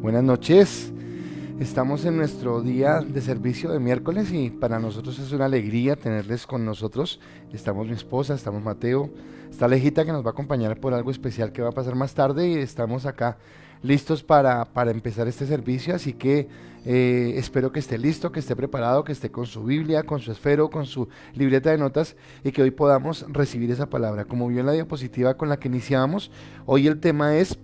Buenas noches. Estamos en nuestro día de servicio de miércoles y para nosotros es una alegría tenerles con nosotros. Estamos mi esposa, estamos Mateo, está Alejita que nos va a acompañar por algo especial que va a pasar más tarde y estamos acá listos para empezar este servicio. Así que espero que esté listo, que esté preparado, que esté con su Biblia, con su esfero, con su libreta de notas y que hoy podamos recibir esa palabra. Como vio en la diapositiva con la que iniciamos, hoy el tema es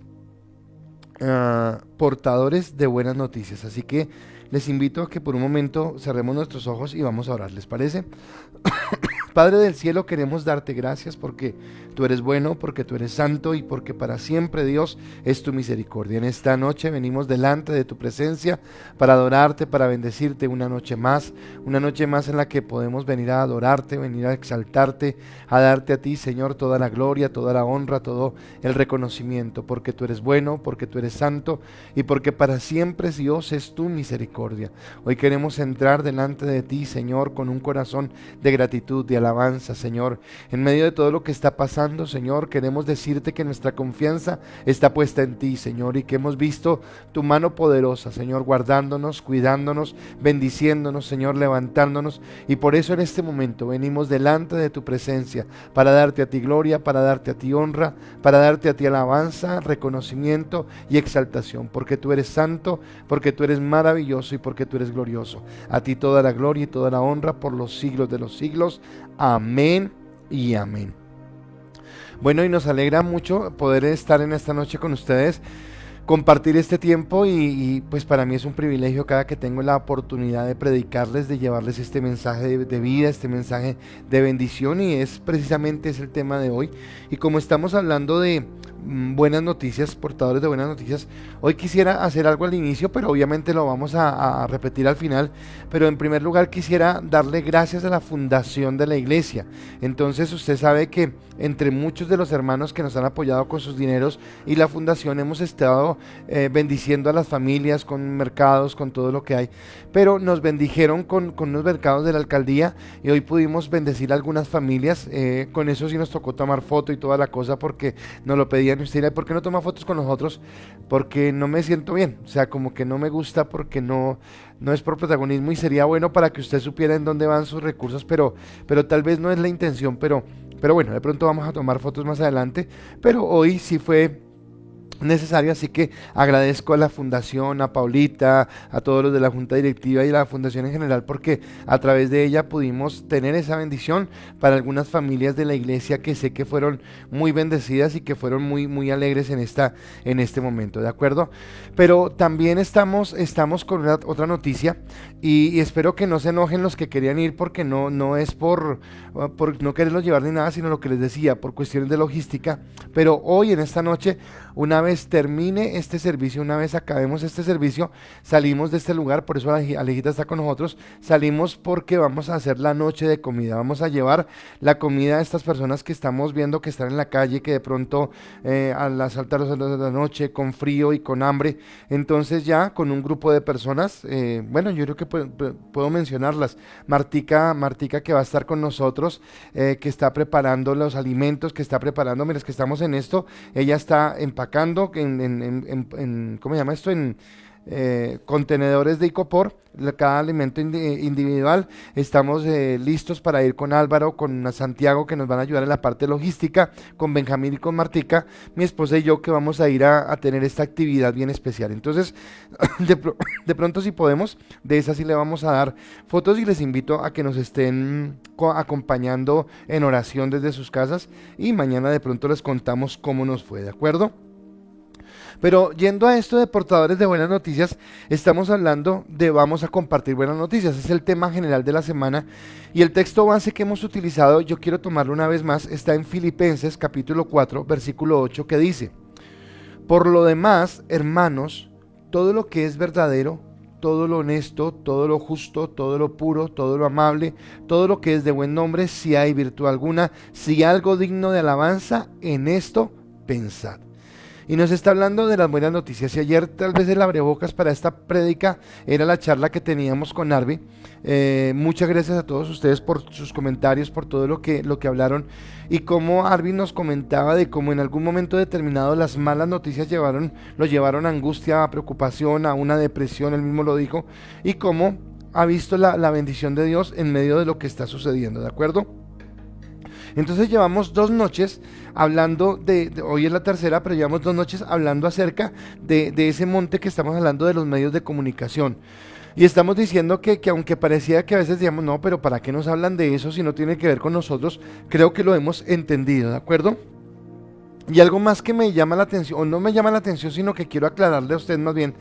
portadores de buenas noticias. Así que les invito a que por un momento cerremos nuestros ojos y vamos a orar. ¿Les parece? Padre del cielo, queremos darte gracias porque tú eres bueno, porque tú eres santo y porque para siempre, Dios, es tu misericordia. En esta noche venimos delante de tu presencia para adorarte, para bendecirte una noche más en la que podemos venir a adorarte, venir a exaltarte, a darte a ti, Señor, toda la gloria, toda la honra, todo el reconocimiento, porque tú eres bueno, porque tú eres santo y porque para siempre, Dios, es tu misericordia. Hoy queremos entrar delante de ti, Señor, con un corazón de gratitud, de alabanza, Señor. En medio de todo lo que está pasando, Señor, queremos decirte que nuestra confianza está puesta en ti, Señor, y que hemos visto tu mano poderosa, Señor, guardándonos, cuidándonos, bendiciéndonos, Señor, levantándonos, y por eso en este momento venimos delante de tu presencia para darte a ti gloria, para darte a ti honra, para darte a ti alabanza, reconocimiento y exaltación, porque tú eres santo, porque tú eres maravilloso y porque tú eres glorioso. A ti toda la gloria y toda la honra por los siglos de los siglos. Amén y amén. Bueno, y nos alegra mucho poder estar en esta noche con ustedes, compartir este tiempo y pues para mí es un privilegio cada que tengo la oportunidad de predicarles, de llevarles este mensaje de vida, este mensaje de bendición, y es precisamente es el tema de hoy. Y como estamos hablando de buenas noticias, portadores de buenas noticias, hoy quisiera hacer algo al inicio, pero obviamente lo vamos a repetir al final. Pero en primer lugar quisiera darle gracias a la fundación de la iglesia. Entonces usted sabe que entre muchos de los hermanos que nos han apoyado con sus dineros y la fundación hemos estado bendiciendo a las familias con mercados, con todo lo que hay, pero nos bendijeron con unos mercados de la alcaldía y hoy pudimos bendecir a algunas familias. Con eso sí nos tocó tomar foto y toda la cosa porque nos lo pedían. Usted dirá, ¿por qué no toma fotos con nosotros? Porque no me siento bien, o sea, como que no me gusta, porque no es por protagonismo, y sería bueno para que usted supiera en dónde van sus recursos, pero tal vez no es la intención, pero bueno, de pronto vamos a tomar fotos más adelante, pero hoy sí fue necesario, así que agradezco a la fundación, a Paulita, a todos los de la junta directiva y a la fundación en general, porque a través de ella pudimos tener esa bendición para algunas familias de la iglesia que sé que fueron muy bendecidas y que fueron muy alegres en este momento, ¿de acuerdo? Pero también estamos con otra noticia y espero que no se enojen los que querían ir, porque no es por no quererlos llevar ni nada, sino lo que les decía, por cuestiones de logística. Pero hoy en esta noche, una vez termine este servicio, una vez acabemos este servicio, salimos de este lugar. Por eso Alejita está con nosotros. Salimos porque vamos a hacer la noche de comida, vamos a llevar la comida a estas personas que estamos viendo que están en la calle, que de pronto a las altas horas de la noche, con frío y con hambre. Entonces ya con un grupo de personas, bueno, yo creo que puedo mencionarlas. Martica que va a estar con nosotros, que está preparando los alimentos, que está preparando, mientras que estamos en esto, ella está empacando ¿cómo se llama esto? En contenedores de icopor, cada alimento individual. Estamos listos para ir con Álvaro, con Santiago, que nos van a ayudar en la parte logística, con Benjamín y con Martica, mi esposa y yo, que vamos a ir a tener esta actividad bien especial. Entonces de pronto, si podemos, de esa sí le vamos a dar fotos, y les invito a que nos estén acompañando en oración desde sus casas, y mañana de pronto les contamos cómo nos fue, ¿de acuerdo? Pero yendo a esto de portadores de buenas noticias, estamos hablando de vamos a compartir buenas noticias. Es el tema general de la semana, y el texto base que hemos utilizado, yo quiero tomarlo una vez más, está en Filipenses capítulo 4 versículo 8, que dice: por lo demás, hermanos, todo lo que es verdadero, todo lo honesto, todo lo justo, todo lo puro, todo lo amable, todo lo que es de buen nombre, si hay virtud alguna, si algo digno de alabanza, en esto pensad. Y nos está hablando de las buenas noticias. Y ayer tal vez el abrebocas para esta prédica era la charla que teníamos con Arby. Muchas gracias a todos ustedes por sus comentarios, por todo lo que hablaron. Y cómo Arby nos comentaba de cómo en algún momento determinado las malas noticias lo llevaron a angustia, a preocupación, a una depresión, él mismo lo dijo. Y cómo ha visto la bendición de Dios en medio de lo que está sucediendo, ¿de acuerdo? Entonces llevamos 2 noches hablando hoy es la tercera, pero llevamos 2 noches hablando acerca de ese monte que estamos hablando de los medios de comunicación. Y estamos diciendo que aunque parecía que a veces digamos, no, pero ¿para qué nos hablan de eso si no tiene que ver con nosotros? Creo que lo hemos entendido, ¿de acuerdo? Y algo más que me llama la atención, o no me llama la atención, sino que quiero aclararle a usted más bien,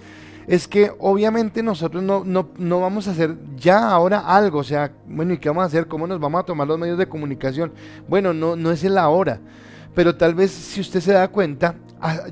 es que obviamente nosotros no vamos a hacer ya ahora algo, o sea, bueno, ¿y qué vamos a hacer? ¿Cómo nos vamos a tomar los medios de comunicación? Bueno, no es el ahora, pero tal vez si usted se da cuenta,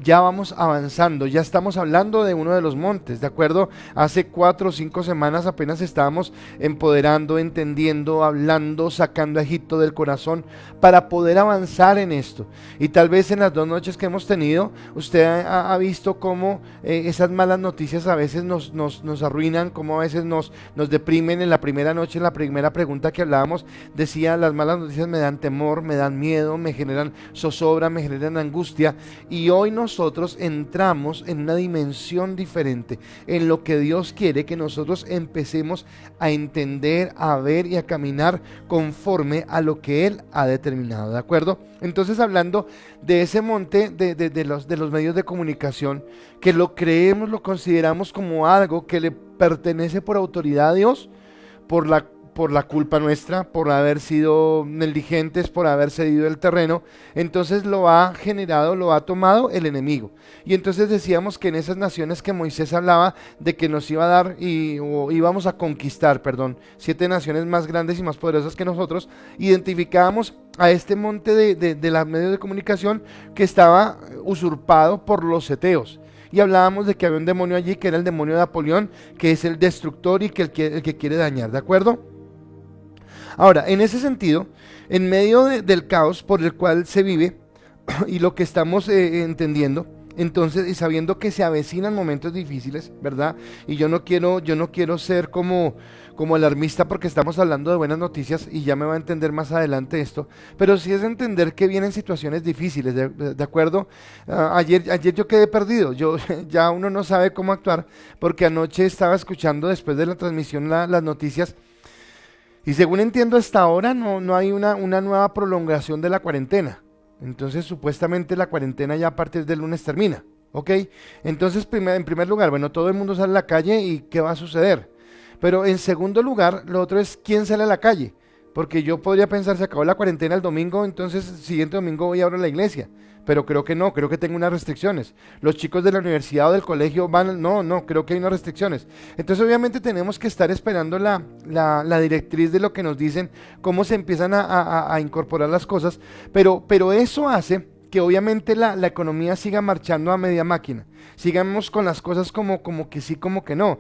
ya vamos avanzando, ya estamos hablando de uno de los montes, ¿de acuerdo? Hace 4 o 5 semanas apenas estábamos empoderando, entendiendo, hablando, sacando a Egipto del corazón para poder avanzar en esto. Y tal vez en las 2 noches que hemos tenido, usted ha visto cómo esas malas noticias a veces nos arruinan, cómo a veces nos deprimen. En la primera noche, en la primera pregunta que hablábamos, decía, las malas noticias me dan temor, me dan miedo, me generan zozobra, me generan angustia. Y hoy nosotros entramos en una dimensión diferente, en lo que Dios quiere que nosotros empecemos a entender, a ver y a caminar conforme a lo que Él ha determinado, ¿de acuerdo? Entonces, hablando de ese monte de los medios de comunicación, que lo creemos, lo consideramos como algo que le pertenece por autoridad a Dios, por la culpa nuestra, por haber sido negligentes, por haber cedido el terreno, entonces lo ha generado, lo ha tomado el enemigo. Y entonces decíamos que en esas naciones que Moisés hablaba de que nos iba a dar o íbamos a conquistar, 7 naciones más grandes y más poderosas que nosotros, identificábamos a este monte de los medios de comunicación que estaba usurpado por los seteos. Y hablábamos de que había un demonio allí que era el demonio de Apolión, que es el destructor y que el que quiere dañar, ¿de acuerdo? Ahora, en ese sentido, en medio del caos por el cual se vive y lo que estamos entendiendo, entonces, y sabiendo que se avecinan momentos difíciles, ¿verdad? Y yo no quiero ser como alarmista porque estamos hablando de buenas noticias y ya me va a entender más adelante esto, pero sí es entender que vienen situaciones difíciles, ¿de acuerdo? Ayer yo quedé perdido, ya uno no sabe cómo actuar porque anoche estaba escuchando después de la transmisión las noticias. Y según entiendo hasta ahora no hay una nueva prolongación de la cuarentena. Entonces supuestamente la cuarentena ya a partir del lunes termina, ¿ok? Entonces en primer lugar, bueno, todo el mundo sale a la calle y ¿qué va a suceder? Pero en segundo lugar, lo otro es ¿quién sale a la calle? Porque yo podría pensar, se acabó la cuarentena el domingo, entonces el siguiente domingo voy a abrir la iglesia. Pero creo que no, creo que tengo unas restricciones. Los chicos de la universidad o del colegio no, creo que hay unas restricciones. Entonces obviamente tenemos que estar esperando la directriz de lo que nos dicen, cómo se empiezan a incorporar las cosas, pero eso hace que obviamente la economía siga marchando a media máquina. Sigamos con las cosas como que sí, como que no.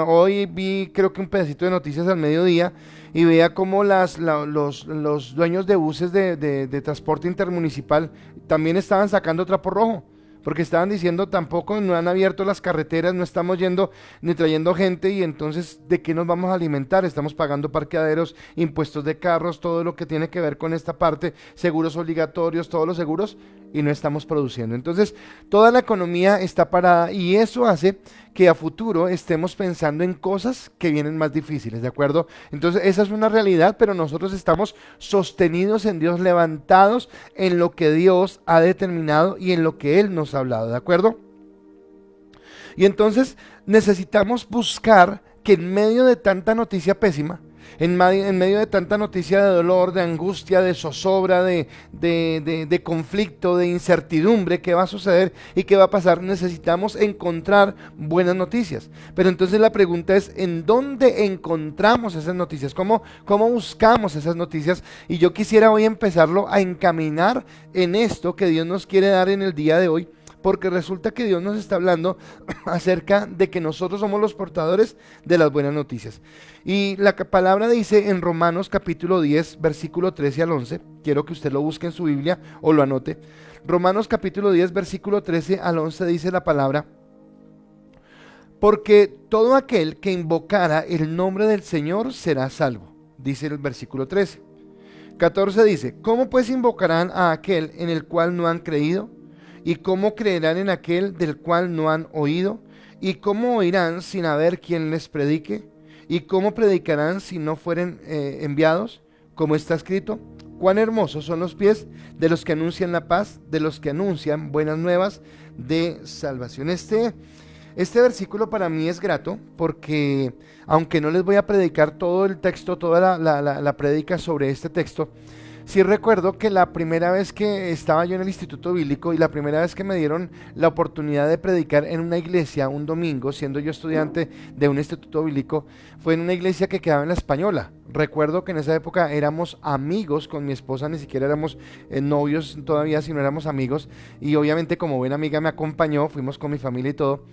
Hoy vi creo que un pedacito de noticias al mediodía y veía cómo los dueños de buses de transporte intermunicipal también estaban sacando trapo rojo, porque estaban diciendo tampoco no han abierto las carreteras, no estamos yendo ni trayendo gente y entonces ¿de qué nos vamos a alimentar? Estamos pagando parqueaderos, impuestos de carros, todo lo que tiene que ver con esta parte, seguros obligatorios, todos los seguros y no estamos produciendo. Entonces toda la economía está parada y eso hace que a futuro estemos pensando en cosas que vienen más difíciles, ¿de acuerdo? Entonces esa es una realidad, pero nosotros estamos sostenidos en Dios, levantados en lo que Dios ha determinado y en lo que Él nos ha hablado, ¿de acuerdo? Y entonces necesitamos buscar que en medio de tanta noticia pésima, en medio de tanta noticia de dolor, de angustia, de zozobra, de conflicto, de incertidumbre, qué va a suceder y qué va a pasar, necesitamos encontrar buenas noticias. Pero entonces la pregunta es, ¿en dónde encontramos esas noticias? ¿Cómo buscamos esas noticias? Y yo quisiera hoy empezarlo a encaminar en esto que Dios nos quiere dar en el día de hoy, porque resulta que Dios nos está hablando acerca de que nosotros somos los portadores de las buenas noticias. Y la palabra dice en Romanos capítulo 10, versículo 13 al 11, quiero que usted lo busque en su Biblia o lo anote. Romanos capítulo 10, versículo 13 al 11 dice la palabra: porque todo aquel que invocara el nombre del Señor será salvo, dice el versículo 13. 14 dice: ¿cómo pues invocarán a aquel en el cual no han creído? ¿Y cómo creerán en aquel del cual no han oído? ¿Y cómo oirán sin haber quien les predique? ¿Y cómo predicarán si no fueren enviados? Como está escrito: cuán hermosos son los pies de los que anuncian la paz, de los que anuncian buenas nuevas de salvación. Este versículo para mí es grato porque, aunque no les voy a predicar todo el texto, toda la prédica sobre este texto, sí recuerdo que la primera vez que estaba yo en el Instituto Bíblico y la primera vez que me dieron la oportunidad de predicar en una iglesia un domingo, siendo yo estudiante de un instituto bíblico, fue en una iglesia que quedaba en La Española. Recuerdo que en esa época éramos amigos con mi esposa, ni siquiera éramos novios todavía, sino éramos amigos, y obviamente como buena amiga me acompañó, fuimos con mi familia y todo.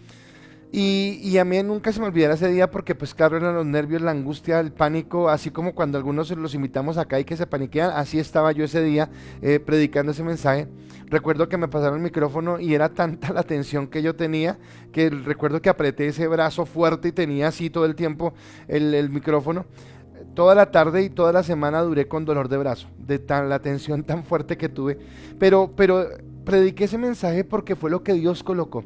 Y a mí nunca se me olvidará ese día porque pues claro, eran los nervios, la angustia, el pánico, así como cuando algunos los invitamos acá y que se paniquean, así estaba yo ese día predicando ese mensaje. Recuerdo que me pasaron el micrófono y era tanta la tensión que yo tenía, que recuerdo que apreté ese brazo fuerte y tenía así todo el tiempo el micrófono. Toda la tarde y toda la semana duré con dolor de brazo, de la tensión tan fuerte que tuve, pero prediqué ese mensaje porque fue lo que Dios colocó.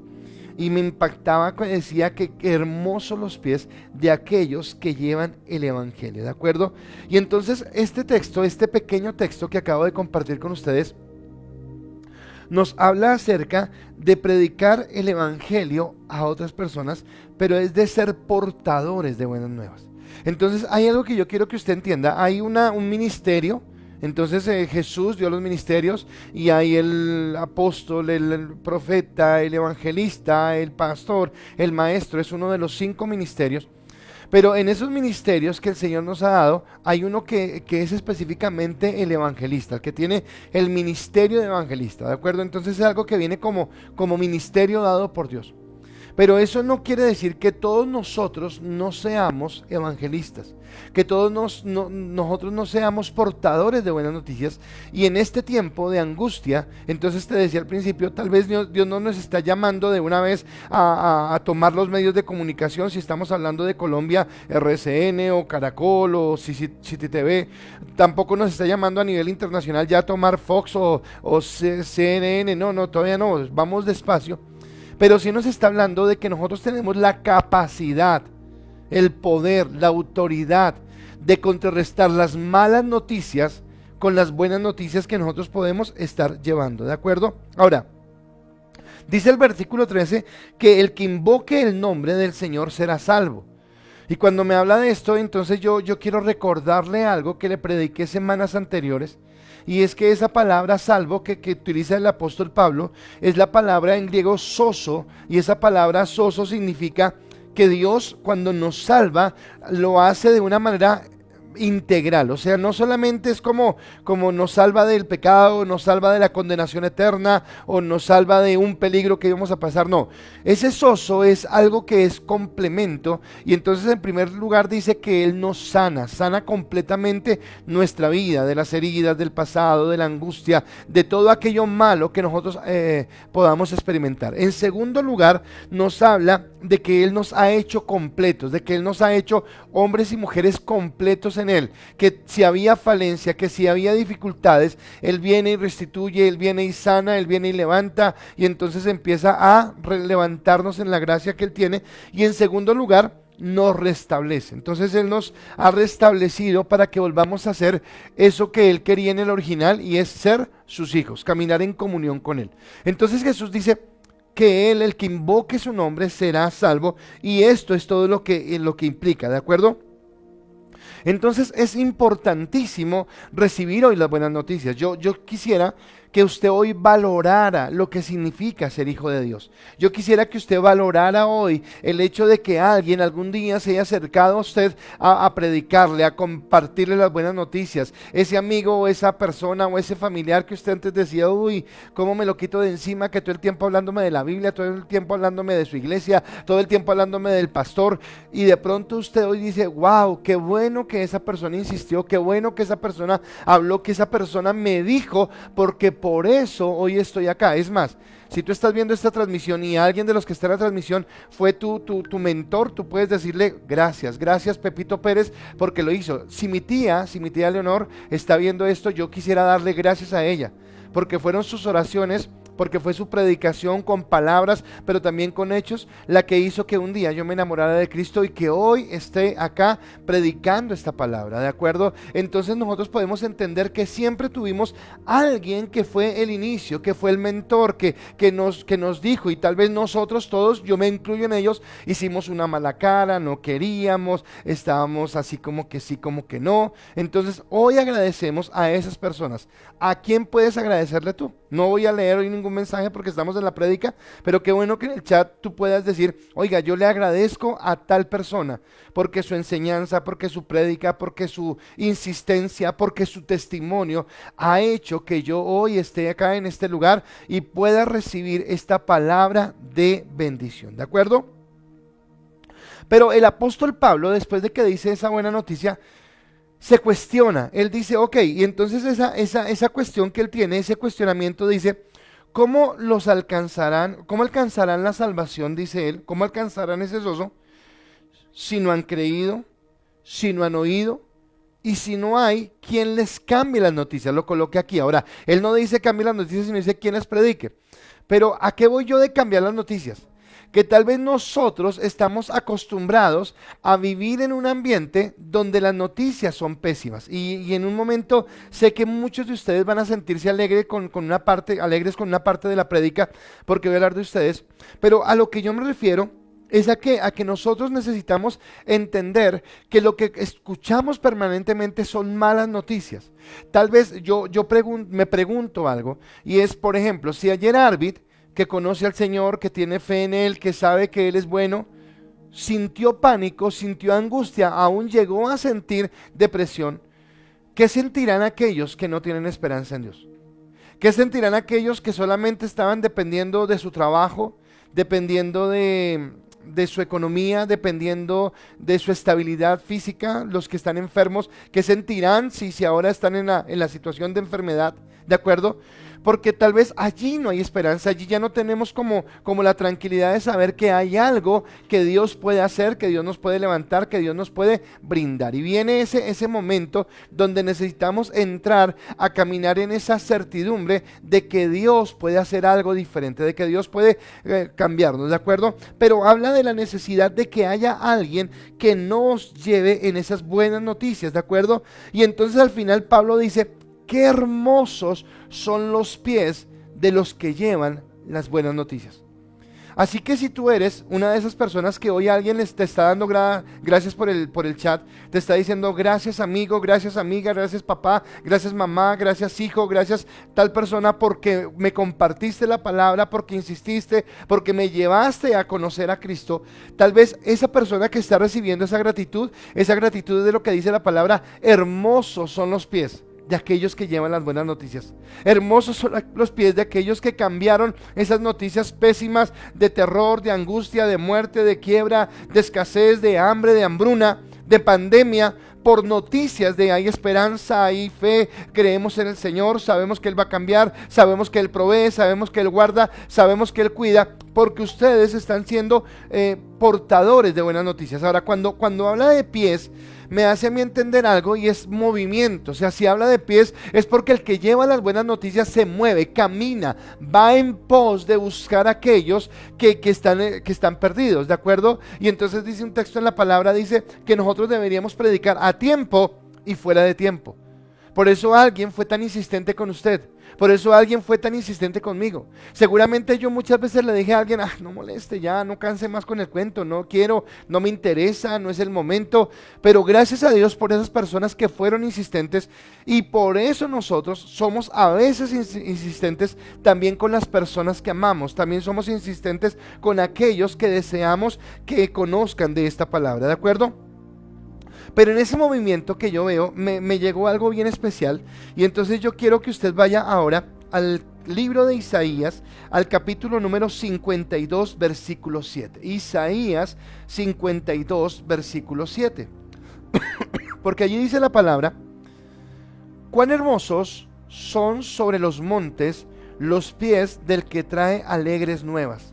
Y me impactaba cuando decía que hermosos los pies de aquellos que llevan el evangelio, ¿de acuerdo? Y entonces este texto, este pequeño texto que acabo de compartir con ustedes, nos habla acerca de predicar el evangelio a otras personas, pero es de ser portadores de buenas nuevas. Entonces hay algo que yo quiero que usted entienda, hay un ministerio. Entonces Jesús dio los ministerios y hay el apóstol, el profeta, el evangelista, el pastor, el maestro, es uno de los 5 ministerios. Pero en esos ministerios que el Señor nos ha dado, hay uno que es específicamente el evangelista, el que tiene el ministerio de evangelista, ¿de acuerdo? Entonces es algo que viene como ministerio dado por Dios. Pero eso no quiere decir que todos nosotros no seamos evangelistas, que todos nosotros no seamos portadores de buenas noticias. Y en este tiempo de angustia, entonces te decía al principio, tal vez Dios no nos está llamando de una vez a tomar los medios de comunicación. Si estamos hablando de Colombia, RCN o Caracol o City TV, tampoco nos está llamando a nivel internacional ya a tomar Fox o CNN, no, todavía no, vamos despacio. Pero sí nos está hablando de que nosotros tenemos la capacidad, el poder, la autoridad de contrarrestar las malas noticias con las buenas noticias que nosotros podemos estar llevando, ¿de acuerdo? Ahora, dice el versículo 13 que el que invoque el nombre del Señor será salvo. Y cuando me habla de esto, entonces yo quiero recordarle algo que le prediqué semanas anteriores. Y es que esa palabra salvo que utiliza el apóstol Pablo es la palabra en griego sozo, y esa palabra sozo significa que Dios cuando nos salva lo hace de una manera integral, o sea, no solamente es como nos salva del pecado, nos salva de la condenación eterna o nos salva de un peligro que íbamos a pasar, no, ese sozo es algo que es complemento. Y entonces en primer lugar dice que Él nos sana completamente nuestra vida, de las heridas, del pasado, de la angustia, de todo aquello malo que nosotros podamos experimentar. En segundo lugar nos habla de que Él nos ha hecho completos, de que Él nos ha hecho hombres y mujeres completos en Él, que si había falencia, que si había dificultades, Él viene y restituye, Él viene y sana, Él viene y levanta, y entonces empieza a levantarnos en la gracia que Él tiene. Y en segundo lugar, nos restablece. Entonces Él nos ha restablecido para que volvamos a hacer eso que Él quería en el original, y es ser sus hijos, caminar en comunión con Él. Entonces Jesús dice que Él, el que invoque su nombre, será salvo, y esto es todo lo que implica, ¿de acuerdo? Entonces es importantísimo recibir hoy las buenas noticias. Yo quisiera que usted hoy valorara lo que significa ser hijo de Dios. Yo quisiera que usted valorara hoy el hecho de que alguien algún día se haya acercado a usted a predicarle, a compartirle las buenas noticias. Ese amigo o esa persona o ese familiar que usted antes decía, uy, ¿cómo me lo quito de encima? Que todo el tiempo hablándome de la Biblia, todo el tiempo hablándome de su iglesia, todo el tiempo hablándome del pastor. Y de pronto usted hoy dice, wow, qué bueno que esa persona insistió, qué bueno que esa persona habló, que esa persona me dijo, porque por eso hoy estoy acá. Es más, si tú estás viendo esta transmisión y alguien de los que está en la transmisión fue tu mentor, tú puedes decirle gracias, gracias Pepito Pérez porque lo hizo. Si mi tía Leonor está viendo esto, yo quisiera darle gracias a ella, porque fueron sus oraciones, porque fue su predicación con palabras, pero también con hechos, la que hizo que un día yo me enamorara de Cristo y que hoy esté acá predicando esta palabra, ¿de acuerdo? Entonces nosotros podemos entender que siempre tuvimos alguien que fue el inicio, que fue el mentor, que nos dijo, y tal vez nosotros todos, yo me incluyo en ellos, hicimos una mala cara, no queríamos, estábamos así como que sí, como que no. Entonces hoy agradecemos a esas personas. ¿A quién puedes agradecerle tú? No voy a leer hoy ningún mensaje porque estamos en la prédica, pero qué bueno que en el chat tú puedas decir, oiga, yo le agradezco a tal persona porque su enseñanza, porque su prédica, porque su insistencia, porque su testimonio ha hecho que yo hoy esté acá en este lugar y pueda recibir esta palabra de bendición, ¿de acuerdo? Pero el apóstol Pablo, después de que dice esa buena noticia, se cuestiona. Él dice, ok, y entonces esa cuestión que él tiene, ese cuestionamiento dice, ¿cómo los alcanzarán? ¿Cómo alcanzarán la salvación? Dice él. ¿Cómo alcanzarán ese gozo? Si no han creído, si no han oído, y si no hay quien les cambie las noticias. Lo coloque aquí. Ahora, él no dice cambie las noticias, sino dice quien las predique. Pero ¿a qué voy yo de cambiar las noticias? Que tal vez nosotros estamos acostumbrados a vivir en un ambiente donde las noticias son pésimas. Y en un momento sé que muchos de ustedes van a sentirse alegres con una parte de la prédica, porque voy a hablar de ustedes. Pero a lo que yo me refiero es a que nosotros necesitamos entender que lo que escuchamos permanentemente son malas noticias. Tal vez me pregunto algo, y es, por ejemplo, si ayer Arvid, que conoce al Señor, que tiene fe en Él, que sabe que Él es bueno, sintió pánico, sintió angustia, aún llegó a sentir depresión, ¿qué sentirán aquellos que no tienen esperanza en Dios? ¿Qué sentirán aquellos que solamente estaban dependiendo de su trabajo, dependiendo de su economía, dependiendo de su estabilidad física, los que están enfermos? ¿Qué sentirán si ahora están en la situación de enfermedad? ¿De acuerdo? Porque tal vez allí no hay esperanza, allí ya no tenemos como la tranquilidad de saber que hay algo que Dios puede hacer, que Dios nos puede levantar, que Dios nos puede brindar. Y viene ese momento donde necesitamos entrar a caminar en esa certidumbre de que Dios puede hacer algo diferente, de que Dios puede cambiarnos, ¿de acuerdo? Pero habla de la necesidad de que haya alguien que nos lleve en esas buenas noticias, ¿de acuerdo? Y entonces al final Pablo dice, qué hermosos son los pies de los que llevan las buenas noticias. Así que si tú eres una de esas personas que hoy alguien te está dando gracias por el chat, te está diciendo gracias amigo, gracias amiga, gracias papá, gracias mamá, gracias hijo, gracias tal persona porque me compartiste la palabra, porque insististe, porque me llevaste a conocer a Cristo. Tal vez esa persona que está recibiendo esa gratitud es de lo que dice la palabra, hermosos son los pies de aquellos que llevan las buenas noticias. Hermosos son los pies de aquellos que cambiaron esas noticias pésimas de terror, de angustia, de muerte, de quiebra, de escasez, de hambre, de hambruna, de pandemia, por noticias de hay esperanza, hay fe, creemos en el Señor, sabemos que Él va a cambiar, sabemos que Él provee, sabemos que Él guarda, sabemos que Él cuida, porque ustedes están siendo portadores de buenas noticias. Ahora, cuando habla de pies, me hace a mí entender algo y es movimiento. O sea, si habla de pies es porque el que lleva las buenas noticias se mueve, camina, va en pos de buscar a aquellos que están perdidos, ¿de acuerdo? Y entonces dice un texto en la palabra, dice que nosotros deberíamos predicar a tiempo y fuera de tiempo. Por eso alguien fue tan insistente con usted. Por eso alguien fue tan insistente conmigo. Seguramente yo muchas veces le dije a alguien, no moleste ya, no canse más con el cuento, no quiero, no me interesa, no es el momento. Pero gracias a Dios por esas personas que fueron insistentes, y por eso nosotros somos a veces insistentes también con las personas que amamos. También somos insistentes con aquellos que deseamos que conozcan de esta palabra, ¿de acuerdo? Pero en ese movimiento que yo veo, me llegó algo bien especial, y entonces yo quiero que usted vaya ahora al libro de Isaías, al capítulo número 52, versículo 7. Isaías 52, versículo 7. Porque allí dice la palabra: cuán hermosos son sobre los montes los pies del que trae alegres nuevas,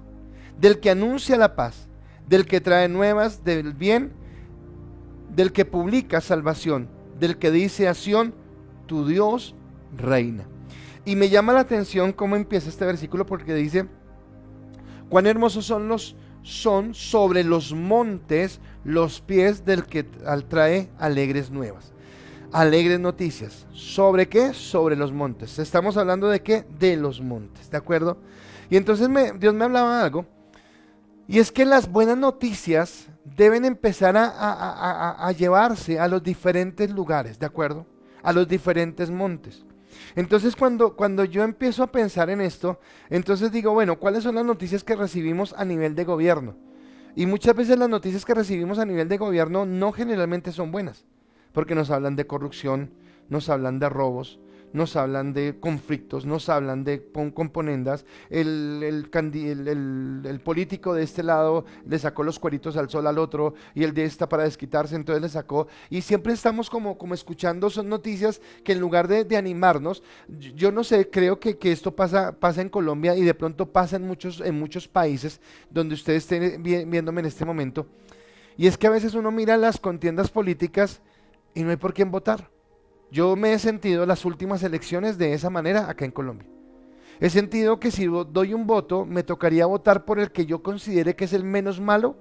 del que anuncia la paz, del que trae nuevas del bien, del que publica salvación, del que dice a Sión, tu Dios reina. Y me llama la atención cómo empieza este versículo, porque dice: cuán hermosos son sobre los montes los pies del que trae alegres nuevas, alegres noticias. ¿Sobre qué? Sobre los montes. Estamos hablando de qué? De los montes, ¿de acuerdo? Y entonces Dios me hablaba algo, y es que las buenas noticias deben empezar a llevarse a los diferentes lugares, ¿de acuerdo? A los diferentes montes. Entonces cuando yo empiezo a pensar en esto, entonces digo, bueno, ¿cuáles son las noticias que recibimos a nivel de gobierno? Y muchas veces las noticias que recibimos a nivel de gobierno no generalmente son buenas, porque nos hablan de corrupción, nos hablan de robos, nos hablan de conflictos, nos hablan de componendas. El político de este lado le sacó los cueritos al sol al otro, y el de esta para desquitarse, entonces le sacó, y siempre estamos como escuchando, son noticias que en lugar de animarnos, yo no sé, creo que esto pasa en Colombia, y de pronto pasa en muchos países donde usted esté viéndome en este momento, y es que a veces uno mira las contiendas políticas y no hay por quién votar. Yo me he sentido las últimas elecciones de esa manera acá en Colombia. He sentido que si doy un voto, me tocaría votar por el que yo considere que es el menos malo,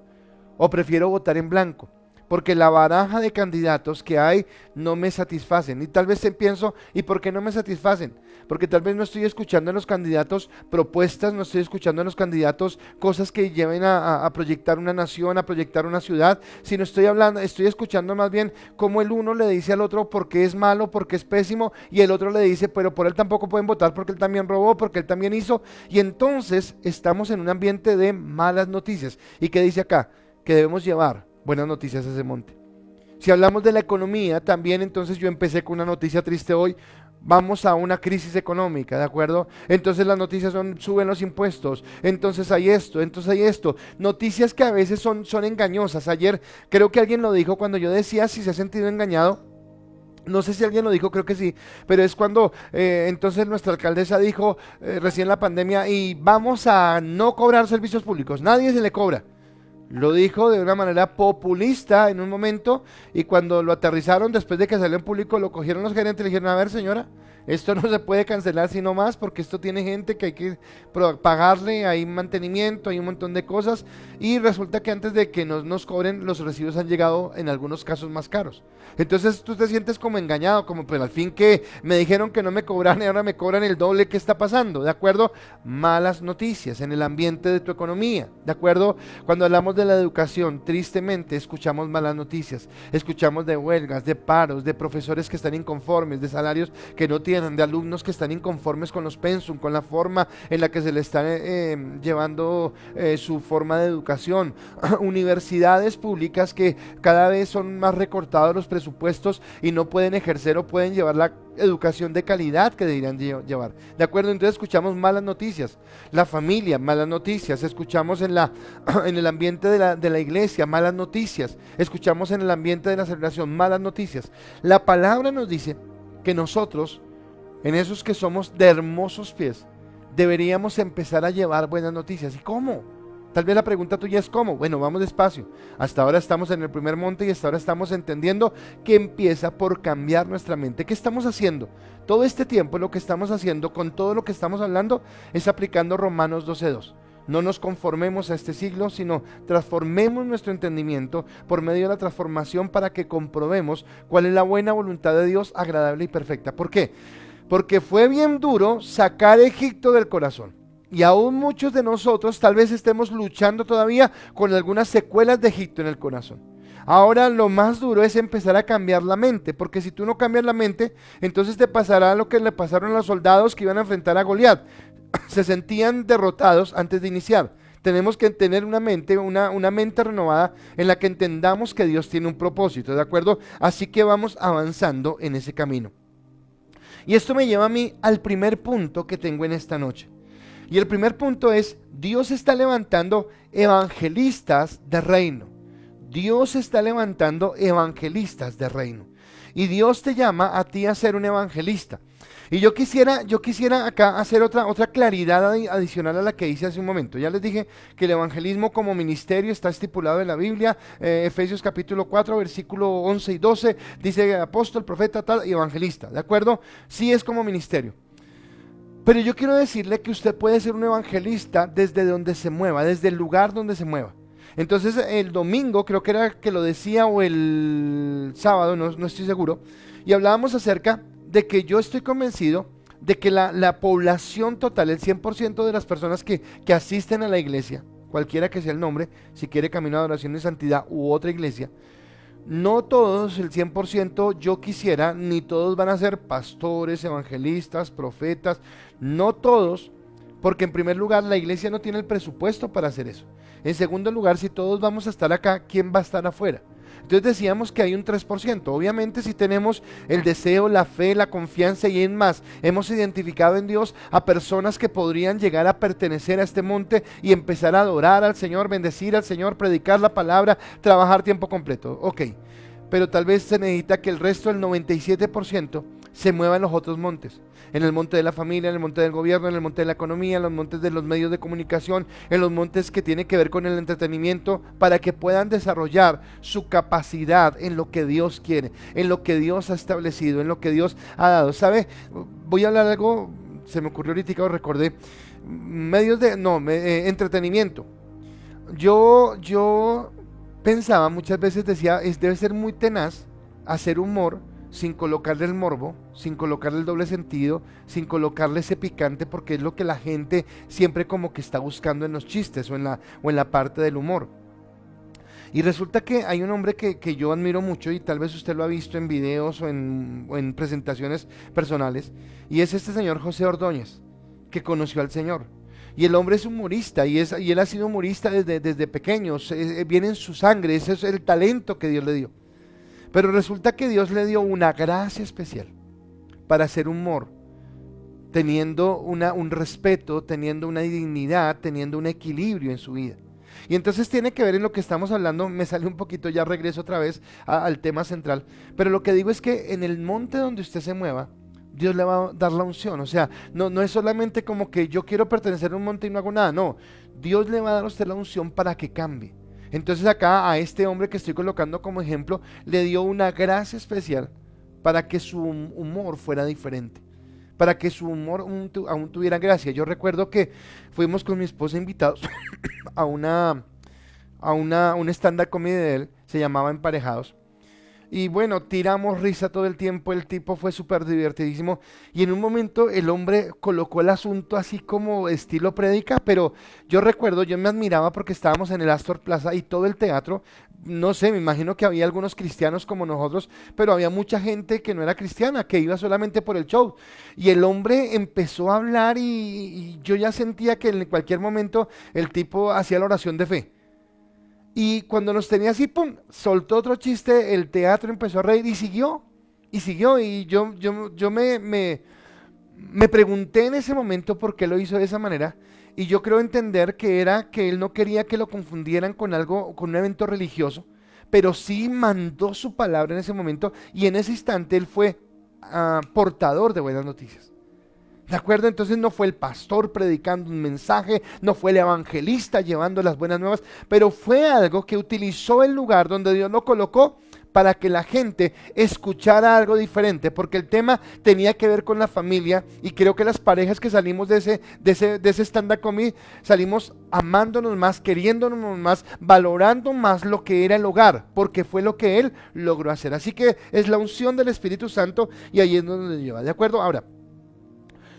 o prefiero votar en blanco, porque la baraja de candidatos que hay no me satisfacen. Y tal vez pienso, ¿y por qué no me satisfacen? Porque tal vez no estoy escuchando en los candidatos propuestas, no estoy escuchando en los candidatos cosas que lleven a proyectar una nación, a proyectar una ciudad, sino estoy escuchando más bien cómo el uno le dice al otro por qué es malo, por qué es pésimo, y el otro le dice, pero por él tampoco pueden votar porque él también robó, porque él también hizo, y entonces estamos en un ambiente de malas noticias. ¿Y qué dice acá? Que debemos llevar buenas noticias a ese monte. Si hablamos de la economía, también entonces yo empecé con una noticia triste hoy. Vamos a una crisis económica, ¿de acuerdo? Entonces las noticias suben los impuestos, entonces hay esto, noticias que a veces son engañosas. Ayer creo que alguien lo dijo cuando yo decía si se ha sentido engañado. No sé si alguien lo dijo, creo que sí, pero es cuando entonces nuestra alcaldesa dijo recién la pandemia, y vamos a no cobrar servicios públicos, nadie se le cobra. Lo dijo de una manera populista en un momento, y cuando lo aterrizaron después de que salió en público, lo cogieron los gerentes y le dijeron, a ver señora, esto no se puede cancelar sino más, porque esto tiene gente que hay que pagarle, hay mantenimiento, hay un montón de cosas, y resulta que antes de que nos cobren, los recibos han llegado en algunos casos más caros. Entonces tú te sientes como engañado, como pues al fin que me dijeron que no me cobran y ahora me cobran el doble. ¿Qué está pasando? ¿De acuerdo? Malas noticias en el ambiente de tu economía, ¿de acuerdo? Cuando hablamos de la educación, tristemente escuchamos malas noticias, escuchamos de huelgas, de paros, de profesores que están inconformes, de salarios que no tienen, de alumnos que están inconformes con los pensum, con la forma en la que se le está llevando su forma de educación, universidades públicas que cada vez son más recortados los presupuestos y no pueden ejercer o pueden llevar la educación de calidad que deberían llevar, ¿de acuerdo? Entonces escuchamos malas noticias. La familia, malas noticias. Escuchamos en el ambiente de la iglesia, malas noticias. Escuchamos en el ambiente de la celebración, malas noticias. La palabra nos dice que nosotros, en esos que somos de hermosos pies, deberíamos empezar a llevar buenas noticias. ¿Y cómo? Tal vez la pregunta tuya es ¿cómo? Bueno, vamos despacio. Hasta ahora estamos en el primer monte, y hasta ahora estamos entendiendo que empieza por cambiar nuestra mente. ¿Qué estamos haciendo? Todo este tiempo lo que estamos haciendo con todo lo que estamos hablando es aplicando Romanos 12:2. No nos conformemos a este siglo, sino transformemos nuestro entendimiento por medio de la transformación para que comprobemos cuál es la buena voluntad de Dios, agradable y perfecta. ¿Por qué? Porque fue bien duro sacar Egipto del corazón. Y aún muchos de nosotros tal vez estemos luchando todavía con algunas secuelas de Egipto en el corazón. Ahora lo más duro es empezar a cambiar la mente, porque si tú no cambias la mente, entonces te pasará lo que le pasaron a los soldados que iban a enfrentar a Goliat. Se sentían derrotados antes de iniciar. Tenemos que tener una mente renovada en la que entendamos que Dios tiene un propósito, ¿de acuerdo? Así que vamos avanzando en ese camino. Y esto me lleva a mí al primer punto que tengo en esta noche. Y el primer punto es, Dios está levantando evangelistas de reino. Dios está levantando evangelistas de reino. Y Dios te llama a ti a ser un evangelista. Y yo quisiera acá hacer otra claridad adicional a la que hice hace un momento. Ya les dije que el evangelismo como ministerio está estipulado en la Biblia, Efesios capítulo 4, versículo 11 y 12, dice apóstol, profeta, tal, y evangelista, ¿de acuerdo? Sí es como ministerio. Pero yo quiero decirle que usted puede ser un evangelista desde donde se mueva, desde el lugar donde se mueva. Entonces el domingo, creo que era que lo decía, o el sábado, no estoy seguro, y hablábamos acerca de que yo estoy convencido de que la población total, el 100% de las personas que asisten a la iglesia, cualquiera que sea el nombre, si quiere Camino de Adoración y Santidad u otra iglesia, no todos, el 100% yo quisiera, ni todos van a ser pastores, evangelistas, profetas, no todos, porque en primer lugar la iglesia no tiene el presupuesto para hacer eso. En segundo lugar, si todos vamos a estar acá, ¿quién va a estar afuera? Entonces decíamos que hay un 3%. Obviamente si tenemos el deseo, la fe, la confianza y en más, hemos identificado en Dios a personas que podrían llegar a pertenecer a este monte y empezar a adorar al Señor, bendecir al Señor, predicar la palabra, trabajar tiempo completo. Ok, pero tal vez se necesita que el resto del 97% se mueva en los otros montes. En el monte de la familia, en el monte del gobierno, en el monte de la economía, en los montes de los medios de comunicación, en los montes que tienen que ver con el entretenimiento, para que puedan desarrollar su capacidad en lo que Dios quiere, en lo que Dios ha establecido, en lo que Dios ha dado. ¿Sabe? Voy a hablar algo, se me ocurrió ahorita, recordé, entretenimiento. Yo pensaba, muchas veces decía, debe ser muy tenaz hacer humor sin colocarle el morbo, sin colocarle el doble sentido, sin colocarle ese picante, porque es lo que la gente siempre como que está buscando en los chistes o en la parte del humor. Y resulta que hay un hombre que yo admiro mucho, y tal vez usted lo ha visto en videos o en presentaciones personales, y es este señor José Ordóñez, que conoció al Señor. Y el hombre es humorista, y él ha sido humorista desde pequeño, viene en su sangre, ese es el talento que Dios le dio. Pero resulta que Dios le dio una gracia especial para hacer humor, teniendo un respeto, teniendo una dignidad, teniendo un equilibrio en su vida. Y entonces tiene que ver en lo que estamos hablando, me sale un poquito, ya regreso otra vez al tema central, pero lo que digo es que en el monte donde usted se mueva, Dios le va a dar la unción. O sea, no es solamente como que yo quiero pertenecer a un monte y no hago nada, no, Dios le va a dar a usted la unción para que cambie. Entonces acá a este hombre que estoy colocando como ejemplo, le dio una gracia especial para que su humor fuera diferente, para que su humor aún tuviera gracia. Yo recuerdo que fuimos con mi esposa invitados a un stand-up comedy de él, se llamaba Emparejados. Y bueno, tiramos risa todo el tiempo, el tipo fue súper divertidísimo. Y en un momento el hombre colocó el asunto así como estilo prédica, pero yo recuerdo, yo me admiraba porque estábamos en el Astor Plaza y todo el teatro, no sé, me imagino que había algunos cristianos como nosotros, pero había mucha gente que no era cristiana, que iba solamente por el show. Y el hombre empezó a hablar y yo ya sentía que en cualquier momento el tipo hacía la oración de fe. Y cuando nos tenía así, pum, soltó otro chiste, el teatro empezó a reír y siguió, y yo me pregunté en ese momento por qué lo hizo de esa manera, y yo creo entender que era que él no quería que lo confundieran con algo, con un evento religioso, pero sí mandó su palabra en ese momento, y en ese instante él fue portador de buenas noticias. ¿De acuerdo? Entonces no fue el pastor predicando un mensaje, no fue el evangelista llevando las buenas nuevas, pero fue algo que utilizó el lugar donde Dios lo colocó para que la gente escuchara algo diferente, porque el tema tenía que ver con la familia, y creo que las parejas que salimos de ese stand-up comedy, salimos amándonos más, queriéndonos más, valorando más lo que era el hogar, porque fue lo que Él logró hacer. Así que es la unción del Espíritu Santo, y ahí es donde nos lleva, ¿de acuerdo? Ahora,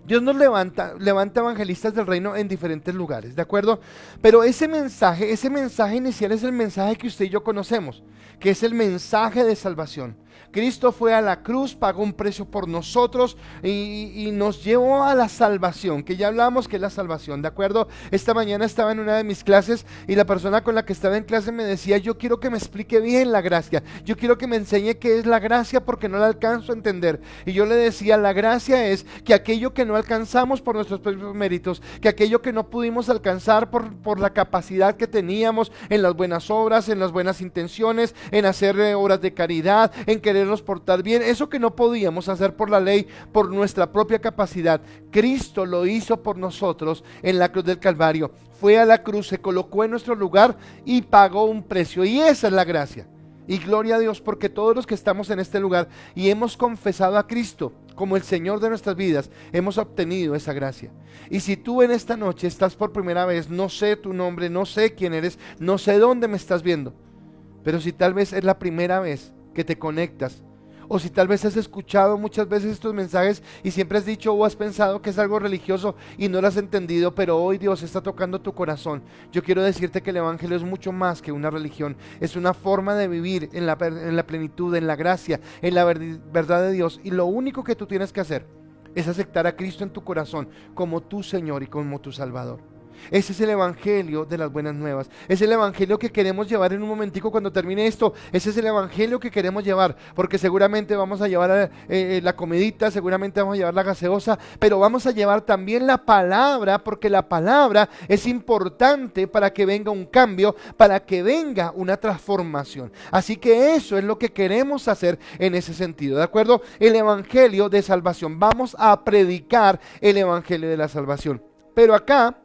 Dios nos levanta evangelistas del reino en diferentes lugares, ¿de acuerdo? Pero ese mensaje inicial es el mensaje que usted y yo conocemos, que es el mensaje de salvación. Cristo fue a la cruz, pagó un precio por nosotros y nos llevó a la salvación, que ya hablábamos que es la salvación, ¿de acuerdo? Esta mañana estaba en una de mis clases y la persona con la que estaba en clase me decía: yo quiero que me explique bien la gracia, yo quiero que me enseñe qué es la gracia porque no la alcanzo a entender. Y yo le decía: la gracia es que aquello que no alcanzamos por nuestros propios méritos, que aquello que no pudimos alcanzar por la capacidad que teníamos en las buenas obras, en las buenas intenciones, en hacer obras de caridad, en querernos portar bien, eso que no podíamos hacer por la ley, por nuestra propia capacidad, Cristo lo hizo por nosotros en la cruz del Calvario. Fue a la cruz, se colocó en nuestro lugar y pagó un precio, y esa es la gracia. Y gloria a Dios, porque todos los que estamos en este lugar y hemos confesado a Cristo como el Señor de nuestras vidas, hemos obtenido esa gracia. Y si tú en esta noche estás por primera vez, no sé tu nombre, no sé quién eres, no sé dónde me estás viendo, pero si tal vez es la primera vez que te conectas, o si tal vez has escuchado muchas veces estos mensajes y siempre has dicho o has pensado que es algo religioso y no lo has entendido, pero hoy Dios está tocando tu corazón, yo quiero decirte que el evangelio es mucho más que una religión, es una forma de vivir en la plenitud, en la gracia, en la verdad de Dios, y lo único que tú tienes que hacer es aceptar a Cristo en tu corazón como tu Señor y como tu Salvador. Ese es el evangelio de las buenas nuevas. Es el evangelio que queremos llevar en un momentico cuando termine esto. Ese es el evangelio que queremos llevar, porque seguramente vamos a llevar la comidita, seguramente vamos a llevar la gaseosa, pero vamos a llevar también la palabra, porque la palabra es importante para que venga un cambio, para que venga una transformación. Así que eso es lo que queremos hacer en ese sentido, ¿de acuerdo? El evangelio de salvación. Vamos a predicar el evangelio de la salvación. Pero acá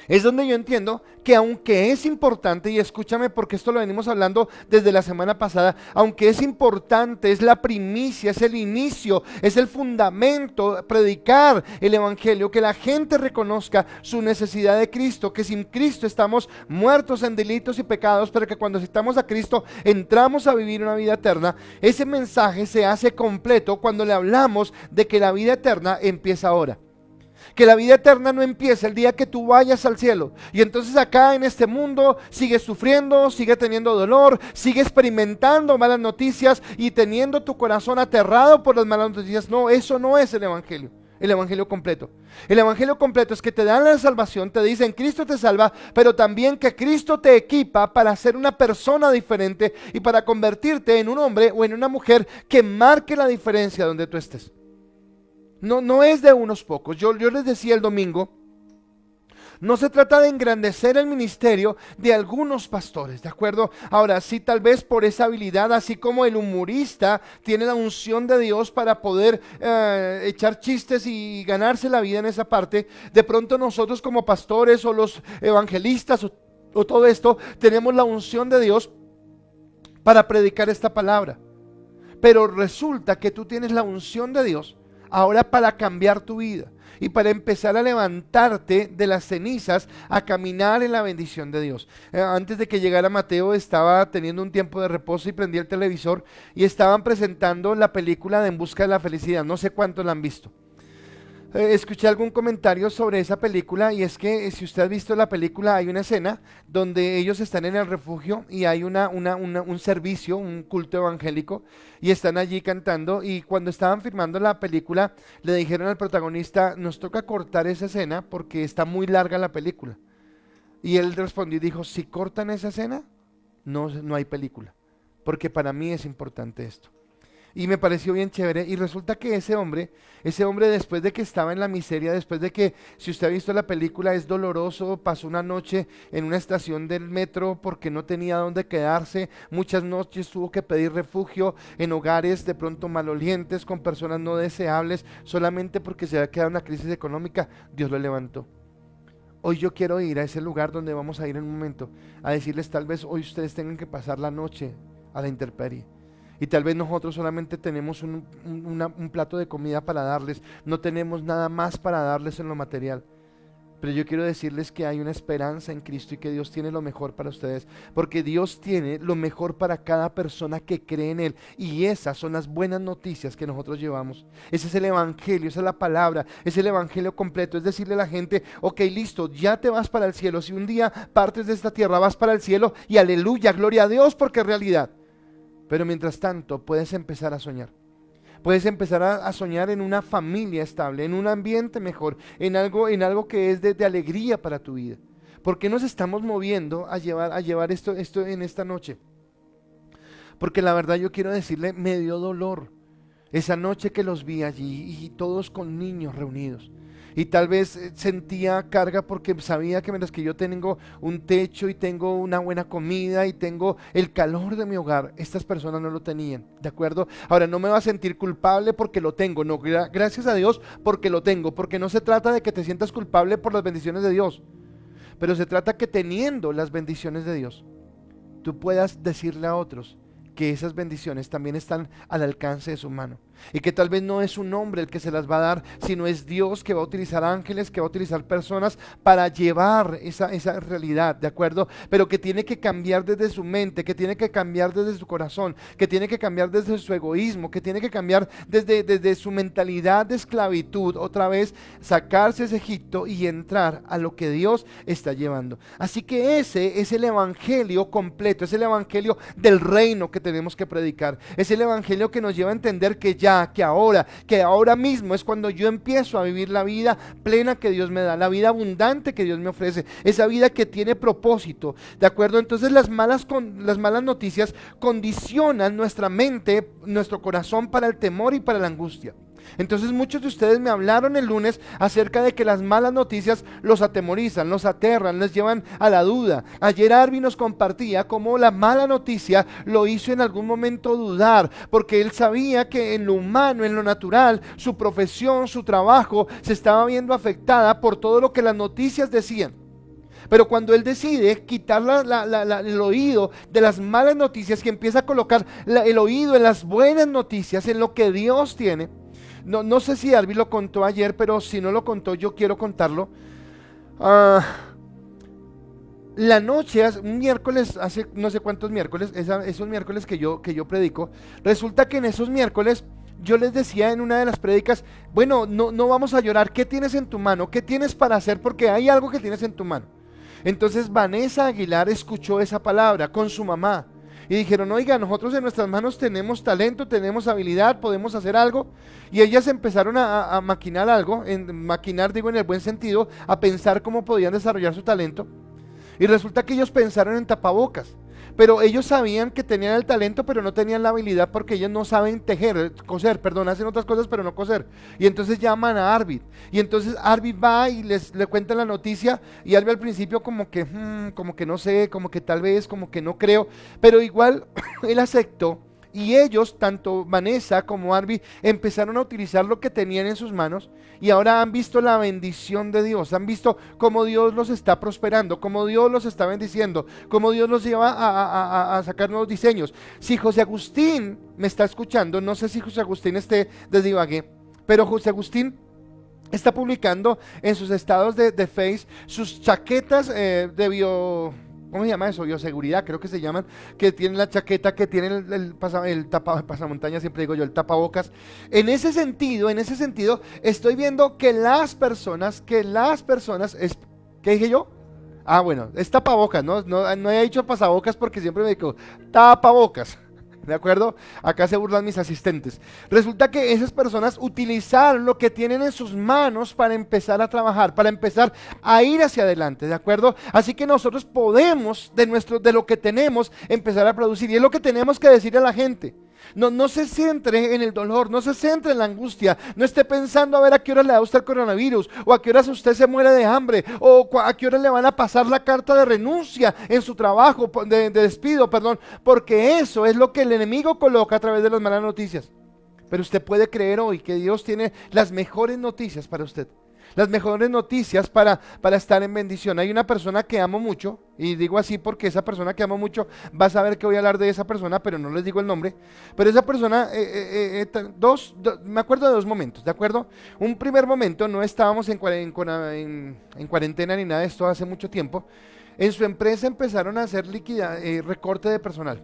es donde yo entiendo que aunque es importante, y escúchame porque esto lo venimos hablando desde la semana pasada, aunque es importante, es la primicia, es el inicio, es el fundamento, predicar el evangelio, que la gente reconozca su necesidad de Cristo, que sin Cristo estamos muertos en delitos y pecados, pero que cuando aceptamos a Cristo entramos a vivir una vida eterna. Ese mensaje se hace completo cuando le hablamos de que la vida eterna empieza ahora. Que la vida eterna no empieza el día que tú vayas al cielo y entonces acá en este mundo sigues sufriendo, sigues teniendo dolor, sigues experimentando malas noticias y teniendo tu corazón aterrado por las malas noticias. No, eso no es el evangelio completo. El evangelio completo es que te dan la salvación, te dicen Cristo te salva, pero también que Cristo te equipa para ser una persona diferente y para convertirte en un hombre o en una mujer que marque la diferencia donde tú estés. No es de unos pocos. Yo les decía el domingo, no se trata de engrandecer el ministerio de algunos pastores, ¿de acuerdo? Ahora, sí, tal vez por esa habilidad, así como el humorista tiene la unción de Dios para poder echar chistes y ganarse la vida en esa parte, de pronto nosotros como pastores o los evangelistas o todo esto, tenemos la unción de Dios para predicar esta palabra. Pero resulta que tú tienes la unción de Dios ahora para cambiar tu vida y para empezar a levantarte de las cenizas, a caminar en la bendición de Dios. Antes de que llegara Mateo estaba teniendo un tiempo de reposo y prendí el televisor y estaban presentando la película de En busca de la felicidad. No sé cuántos la han visto. Escuché algún comentario sobre esa película y es que si usted ha visto la película hay una escena donde ellos están en el refugio y hay un servicio, un culto evangélico y están allí cantando, y cuando estaban filmando la película le dijeron al protagonista: nos toca cortar esa escena porque está muy larga la película, y él respondió y dijo: si cortan esa escena no hay película, porque para mí es importante esto. Y me pareció bien chévere, y resulta que ese hombre después de que estaba en la miseria, después de que, si usted ha visto la película, es doloroso, pasó una noche en una estación del metro porque no tenía dónde quedarse, muchas noches tuvo que pedir refugio en hogares de pronto malolientes, con personas no deseables, solamente porque se había quedado en una crisis económica. Dios lo levantó. Hoy yo quiero ir a ese lugar donde vamos a ir en un momento, a decirles: tal vez hoy ustedes tengan que pasar la noche a la intemperie. Y tal vez nosotros solamente tenemos un plato de comida para darles, no tenemos nada más para darles en lo material. Pero yo quiero decirles que hay una esperanza en Cristo y que Dios tiene lo mejor para ustedes, porque Dios tiene lo mejor para cada persona que cree en Él, y esas son las buenas noticias que nosotros llevamos. Ese es el evangelio, esa es la palabra, es el evangelio completo, es decirle a la gente: ok, listo, ya te vas para el cielo. Si un día partes de esta tierra, vas para el cielo, y aleluya, gloria a Dios, porque es realidad. Pero mientras tanto puedes empezar a soñar. Puedes empezar a soñar en una familia estable, en un ambiente mejor, en algo que es de alegría para tu vida. ¿Por qué nos estamos moviendo a llevar esto en esta noche? Porque la verdad yo quiero decirle, me dio dolor esa noche que los vi allí, y todos con niños reunidos. Y tal vez sentía carga porque sabía que mientras que yo tengo un techo y tengo una buena comida y tengo el calor de mi hogar, estas personas no lo tenían, ¿de acuerdo? Ahora, no me va a sentir culpable porque lo tengo, no, gracias a Dios porque lo tengo, porque no se trata de que te sientas culpable por las bendiciones de Dios, pero se trata que teniendo las bendiciones de Dios, tú puedas decirle a otros que esas bendiciones también están al alcance de su mano, y que tal vez no es un hombre el que se las va a dar, sino es Dios que va a utilizar ángeles, que va a utilizar personas para llevar esa realidad, ¿de acuerdo? Pero que tiene que cambiar desde su mente, que tiene que cambiar desde su corazón, que tiene que cambiar desde su egoísmo, que tiene que cambiar desde su mentalidad de esclavitud, otra vez sacarse ese Egipto y entrar a lo que Dios está llevando. Así que ese es el evangelio completo, es el evangelio del reino que tenemos que predicar, es el evangelio que nos lleva a entender que ahora mismo es cuando yo empiezo a vivir la vida plena que Dios me da, la vida abundante que Dios me ofrece, esa vida que tiene propósito, ¿de acuerdo? Entonces las malas noticias condicionan nuestra mente, nuestro corazón para el temor y para la angustia. Entonces muchos de ustedes me hablaron el lunes acerca de que las malas noticias los atemorizan, los aterran, les llevan a la duda. Ayer Arby nos compartía cómo la mala noticia lo hizo en algún momento dudar, porque él sabía que en lo humano, en lo natural, su profesión, su trabajo se estaba viendo afectada por todo lo que las noticias decían. Pero cuando él decide quitar el oído de las malas noticias y empieza a colocar el oído en las buenas noticias, en lo que Dios tiene. No sé si Arby lo contó ayer, pero si no lo contó, yo quiero contarlo. La noche, un miércoles, hace no sé cuántos miércoles, esos miércoles que yo predico, resulta que en esos miércoles yo les decía en una de las prédicas: bueno, no vamos a llorar, ¿qué tienes en tu mano? ¿Qué tienes para hacer? Porque hay algo que tienes en tu mano. Entonces Vanessa Aguilar escuchó esa palabra con su mamá. Y dijeron: oiga, nosotros en nuestras manos tenemos talento, tenemos habilidad, podemos hacer algo. Y ellas empezaron a maquinar algo, maquinar digo en el buen sentido, a pensar cómo podían desarrollar su talento. Y resulta que ellos pensaron en tapabocas. Pero ellos sabían que tenían el talento, pero no tenían la habilidad, porque ellos no saben coser, hacen otras cosas, pero no coser. Y entonces llaman a Arvid. Y entonces Arvid va y le cuenta la noticia. Y Arvid al principio como que no sé, como que tal vez, como que no creo. Pero igual él aceptó. Y ellos, tanto Vanessa como Arby, empezaron a utilizar lo que tenían en sus manos, y ahora han visto la bendición de Dios, han visto cómo Dios los está prosperando, cómo Dios los está bendiciendo, cómo Dios los lleva a sacar nuevos diseños. Si José Agustín me está escuchando, no sé si José Agustín esté desde Ibagué, pero José Agustín está publicando en sus estados de Face sus chaquetas de ¿cómo se llama eso? Bioseguridad, creo que se llaman, que tienen la chaqueta, que tienen el pasamontaña, siempre digo yo, el tapabocas. En ese sentido, estoy viendo que las personas, ¿qué dije yo? Bueno, es tapabocas, no he dicho pasabocas porque siempre me digo tapabocas. ¿De acuerdo? Acá se burlan mis asistentes. Resulta que esas personas utilizaron lo que tienen en sus manos para empezar a trabajar, para empezar a ir hacia adelante, ¿de acuerdo? Así que nosotros podemos, de lo que tenemos, empezar a producir. Y es lo que tenemos que decir a la gente. No se centre en el dolor, no se centre en la angustia, no esté pensando a ver a qué hora le da usted el coronavirus, o a qué horas usted se muere de hambre, o a qué hora le van a pasar la carta de renuncia en su trabajo, de despido, porque eso es lo que el enemigo coloca a través de las malas noticias. Pero usted puede creer hoy que Dios tiene las mejores noticias para usted. las mejores noticias para estar en bendición. Hay una persona que amo mucho, y digo así porque esa persona que amo mucho, va a saber que voy a hablar de esa persona, pero no les digo el nombre. Pero esa persona, me acuerdo de dos momentos, ¿de acuerdo? Un primer momento, no estábamos en cuarentena ni nada de esto hace mucho tiempo. En su empresa empezaron a hacer recorte de personal.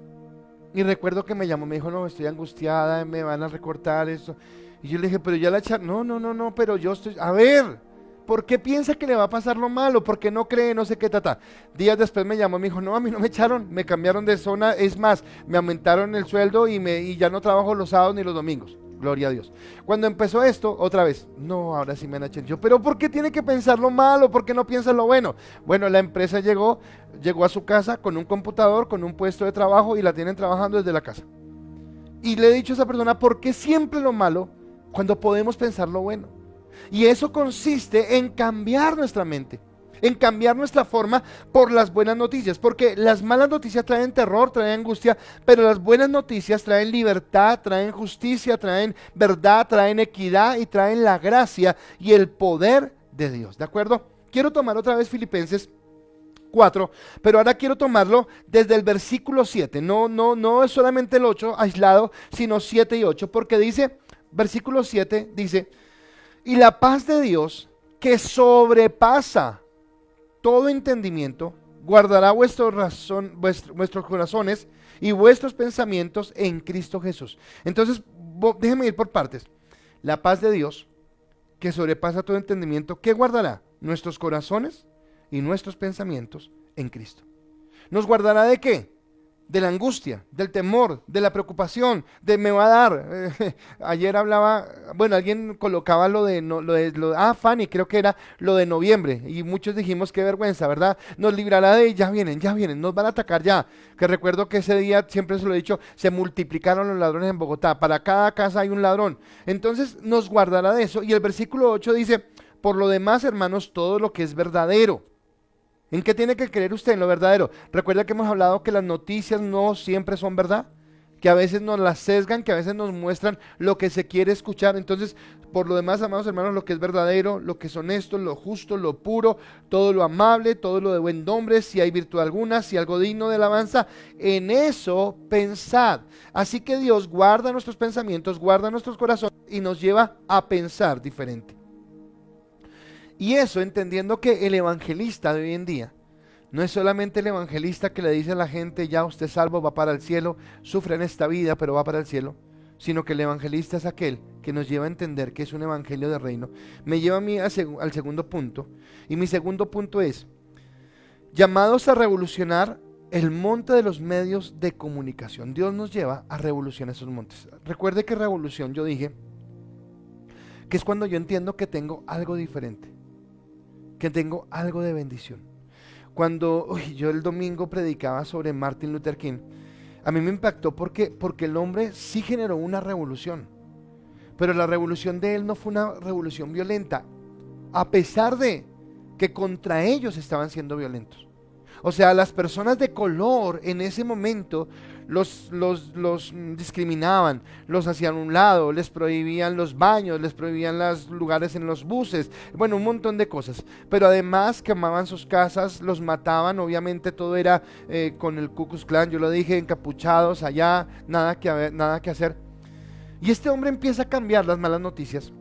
Y recuerdo que me llamó, me dijo, no, estoy angustiada, me van a recortar esto. Y yo le dije, pero ya la echaron. No, pero yo estoy, a ver, ¿por qué piensa que le va a pasar lo malo? ¿Por qué no cree? No sé qué, tata. Días después me llamó y me dijo, no, a mí no me echaron, me cambiaron de zona, es más, me aumentaron el sueldo y ya no trabajo los sábados ni los domingos. Gloria a Dios. Cuando empezó esto, otra vez, no, ahora sí me han echado. Yo, pero ¿por qué tiene que pensar lo malo? ¿Por qué no piensa lo bueno? Bueno, la empresa llegó a su casa con un computador, con un puesto de trabajo y la tienen trabajando desde la casa. Y le he dicho a esa persona, ¿por qué siempre lo malo cuando podemos pensar lo bueno? Y eso consiste en cambiar nuestra mente, en cambiar nuestra forma por las buenas noticias, porque las malas noticias traen terror, traen angustia, pero las buenas noticias traen libertad, traen justicia, traen verdad, traen equidad y traen la gracia y el poder de Dios, ¿de acuerdo? Quiero tomar otra vez Filipenses 4, pero ahora quiero tomarlo desde el versículo 7, no es solamente el 8 aislado, sino 7 y 8, porque dice, versículo 7 dice, y la paz de Dios que sobrepasa todo entendimiento, guardará vuestros corazones y vuestros pensamientos en Cristo Jesús. Entonces, déjenme ir por partes. La paz de Dios, que sobrepasa todo entendimiento, ¿qué guardará? Nuestros corazones y nuestros pensamientos en Cristo. ¿Nos guardará de qué? De la angustia, del temor, de la preocupación, de me va a dar. Ayer hablaba, bueno, alguien colocaba Fanny, creo que era lo de noviembre, y muchos dijimos qué vergüenza, ¿verdad? Nos librará de, ya vienen, nos van a atacar ya. Que recuerdo que ese día, siempre se lo he dicho, se multiplicaron los ladrones en Bogotá, para cada casa hay un ladrón. Entonces nos guardará de eso, y el versículo 8 dice, por lo demás, hermanos, todo lo que es verdadero. ¿En qué tiene que creer usted? En lo verdadero. Recuerda que hemos hablado que las noticias no siempre son verdad, que a veces nos las sesgan, que a veces nos muestran lo que se quiere escuchar. Entonces, por lo demás, amados hermanos, lo que es verdadero, lo que es honesto, lo justo, lo puro, todo lo amable, todo lo de buen nombre, si hay virtud alguna, si algo digno de alabanza, en eso pensad. Así que Dios guarda nuestros pensamientos, guarda nuestros corazones y nos lleva a pensar diferente. Y eso entendiendo que el evangelista de hoy en día no es solamente el evangelista que le dice a la gente, ya usted es salvo, va para el cielo, sufre en esta vida, pero va para el cielo, sino que el evangelista es aquel que nos lleva a entender que es un evangelio de reino. Me lleva a mí al segundo punto, y mi segundo punto es, llamados a revolucionar el monte de los medios de comunicación. Dios nos lleva a revolucionar esos montes. Recuerde que revolución, yo dije, que es cuando yo entiendo que tengo algo diferente, que tengo algo de bendición. Cuando yo el domingo predicaba sobre Martin Luther King, a mí me impactó porque el hombre sí generó una revolución, pero la revolución de él no fue una revolución violenta, a pesar de que contra ellos estaban siendo violentos. O sea, las personas de color en ese momento los discriminaban, los hacían a un lado, les prohibían los baños, les prohibían los lugares en los buses, bueno, un montón de cosas. Pero además quemaban sus casas, los mataban, obviamente todo era con el Ku Klux Klan, yo lo dije, encapuchados allá, nada que hacer. Y este hombre empieza a cambiar las malas noticias,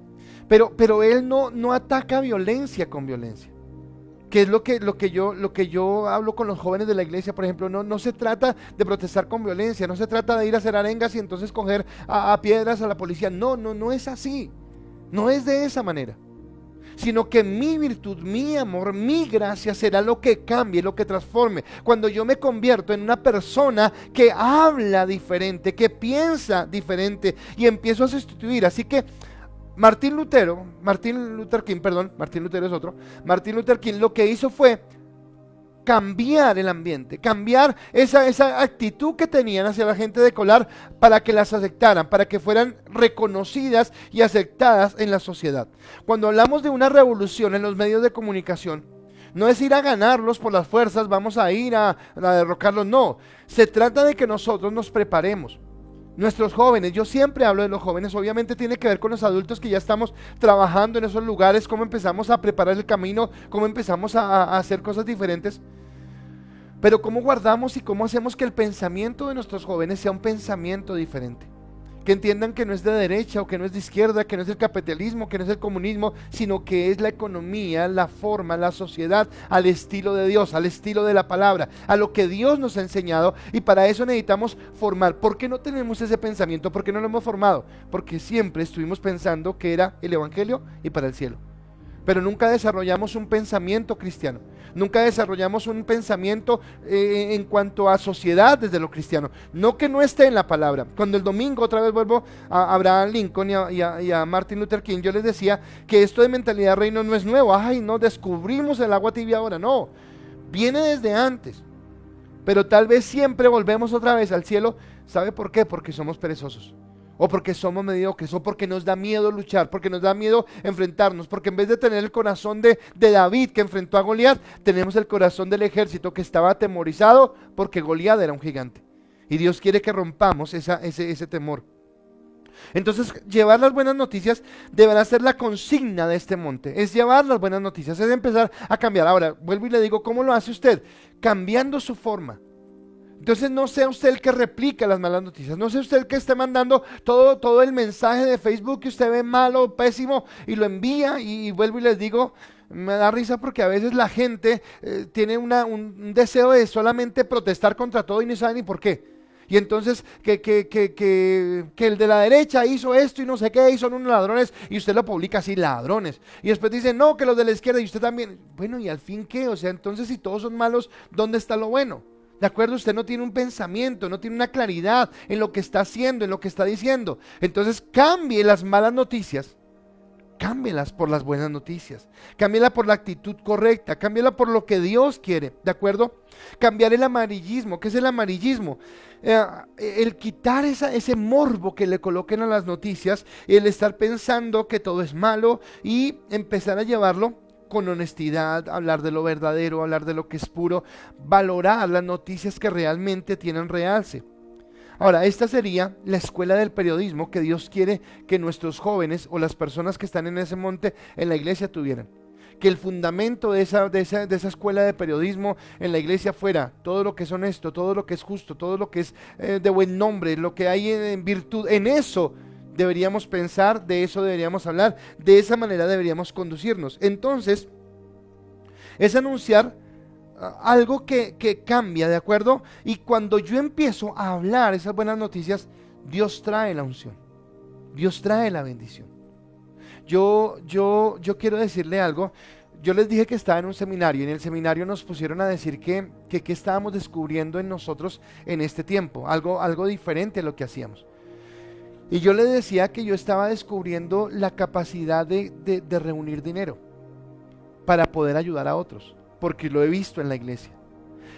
pero él no ataca violencia con violencia. Que es lo que yo hablo con los jóvenes de la iglesia, por ejemplo, no se trata de protestar con violencia, no se trata de ir a hacer arengas y entonces coger a piedras a la policía, no es así, no es de esa manera, sino que mi virtud, mi amor, mi gracia será lo que cambie, lo que transforme, cuando yo me convierto en una persona que habla diferente, que piensa diferente y empiezo a sustituir. Así que Martin Luther King lo que hizo fue cambiar el ambiente, cambiar esa actitud que tenían hacia la gente de color para que las aceptaran, para que fueran reconocidas y aceptadas en la sociedad. Cuando hablamos de una revolución en los medios de comunicación, no es ir a ganarlos por las fuerzas, vamos a ir a derrocarlos, no. Se trata de que nosotros nos preparemos. Nuestros jóvenes, yo siempre hablo de los jóvenes, obviamente tiene que ver con los adultos que ya estamos trabajando en esos lugares, cómo empezamos a preparar el camino, cómo empezamos a hacer cosas diferentes, pero cómo guardamos y cómo hacemos que el pensamiento de nuestros jóvenes sea un pensamiento diferente. Que entiendan que no es de derecha o que no es de izquierda, que no es el capitalismo, que no es el comunismo, sino que es la economía, la forma, la sociedad al estilo de Dios, al estilo de la palabra, a lo que Dios nos ha enseñado, y para eso necesitamos formar. ¿Por qué no tenemos ese pensamiento? ¿Por qué no lo hemos formado? Porque siempre estuvimos pensando que era el evangelio y para el cielo, pero nunca desarrollamos un pensamiento cristiano. Nunca desarrollamos un pensamiento en cuanto a sociedad desde lo cristiano. No que no esté en la palabra. Cuando el domingo, otra vez vuelvo a Abraham Lincoln y a Martin Luther King, yo les decía que esto de mentalidad de reino no es nuevo. Ay, no descubrimos el agua tibia ahora. No, viene desde antes. Pero tal vez siempre volvemos otra vez al cielo. ¿Sabe por qué? Porque somos perezosos. O porque somos mediocres, o porque nos da miedo luchar, porque nos da miedo enfrentarnos, porque en vez de tener el corazón de David que enfrentó a Goliat, tenemos el corazón del ejército que estaba atemorizado porque Goliat era un gigante. Y Dios quiere que rompamos ese temor. Entonces, llevar las buenas noticias deberá ser la consigna de este monte. Es llevar las buenas noticias, es empezar a cambiar. Ahora, vuelvo y le digo, ¿cómo lo hace usted? Cambiando su forma. Entonces no sea usted el que replica las malas noticias, no sea usted el que esté mandando todo el mensaje de Facebook que usted ve malo, pésimo, y lo envía, y vuelvo y les digo, me da risa porque a veces la gente tiene un deseo de solamente protestar contra todo y no sabe ni por qué. Y entonces que el de la derecha hizo esto y no sé qué, y son unos ladrones, y usted lo publica así, ladrones. Y después dice, no, que los de la izquierda, y usted también. Bueno, ¿y al fin qué? O sea, entonces si todos son malos, ¿dónde está lo bueno? ¿De acuerdo? Usted no tiene un pensamiento, no tiene una claridad en lo que está haciendo, en lo que está diciendo. Entonces cambie las malas noticias, cámbielas por las buenas noticias, cámbiela por la actitud correcta, cámbiela por lo que Dios quiere, ¿de acuerdo? Cambiar el amarillismo. ¿Qué es el amarillismo? El quitar ese morbo que le coloquen a las noticias, el estar pensando que todo es malo y empezar a llevarlo con honestidad, hablar de lo verdadero, hablar de lo que es puro, valorar las noticias que realmente tienen realce. Ahora, esta sería la escuela del periodismo que Dios quiere que nuestros jóvenes o las personas que están en ese monte en la iglesia tuvieran. Que el fundamento de esa escuela de periodismo en la iglesia fuera todo lo que es honesto, todo lo que es justo, todo lo que es de buen nombre, lo que hay en virtud. En eso deberíamos pensar, de eso deberíamos hablar, de esa manera deberíamos conducirnos. Entonces, es anunciar algo que cambia, ¿de acuerdo? Y cuando yo empiezo a hablar esas buenas noticias, Dios trae la unción, Dios trae la bendición. Yo quiero decirle algo. Yo les dije que estaba en un seminario, y en el seminario nos pusieron a decir que estábamos descubriendo en nosotros en este tiempo, algo diferente a lo que hacíamos. Y yo les decía que yo estaba descubriendo la capacidad de reunir dinero para poder ayudar a otros, porque lo he visto en la iglesia.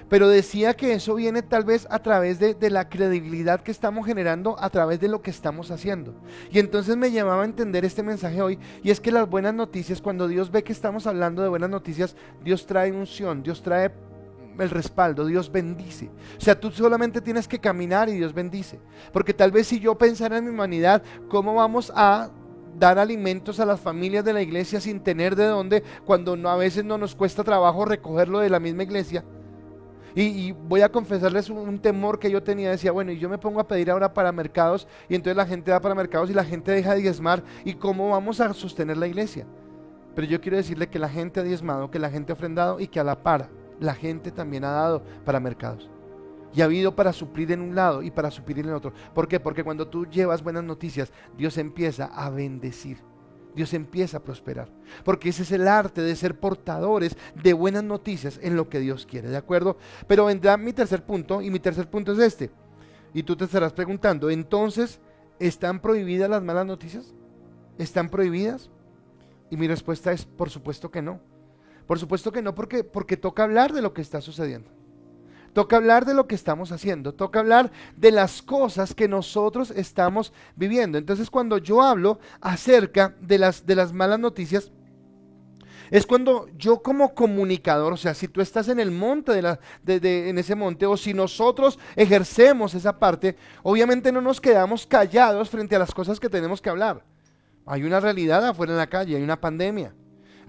Pero decía que eso viene tal vez a través de la credibilidad que estamos generando a través de lo que estamos haciendo. Y entonces me llamaba a entender este mensaje hoy, y es que las buenas noticias, cuando Dios ve que estamos hablando de buenas noticias, Dios trae unción, Dios trae el respaldo, Dios bendice. O sea, tú solamente tienes que caminar y Dios bendice. Porque tal vez si yo pensara en mi humanidad, ¿cómo vamos a dar alimentos a las familias de la iglesia sin tener de dónde, cuando a veces no nos cuesta trabajo recogerlo de la misma iglesia? Y voy a confesarles un temor que yo tenía. Decía, bueno, y yo me pongo a pedir ahora para mercados, y entonces la gente va para mercados y la gente deja de diezmar, ¿y cómo vamos a sostener la iglesia? Pero yo quiero decirle que la gente ha diezmado, que la gente ha ofrendado, y que a la par la gente también ha dado para mercados. Y ha habido para suplir en un lado y para suplir en el otro. ¿Por qué? Porque cuando tú llevas buenas noticias, Dios empieza a bendecir, Dios empieza a prosperar, porque ese es el arte de ser portadores de buenas noticias en lo que Dios quiere, ¿de acuerdo? Pero vendrá mi tercer punto, y mi tercer punto es este. Y tú te estarás preguntando, entonces, ¿están prohibidas las malas noticias? ¿Están prohibidas? Y mi respuesta es, por supuesto que no. Por supuesto que no, porque toca hablar de lo que está sucediendo. Toca hablar de lo que estamos haciendo, toca hablar de las cosas que nosotros estamos viviendo. Entonces, cuando yo hablo acerca de las malas noticias, Es cuando yo como comunicador, o sea, si tú estás en el monte, en ese monte, o si nosotros ejercemos esa parte, obviamente no nos quedamos callados frente a las cosas que tenemos que hablar. Hay una realidad afuera en la calle, hay una pandemia.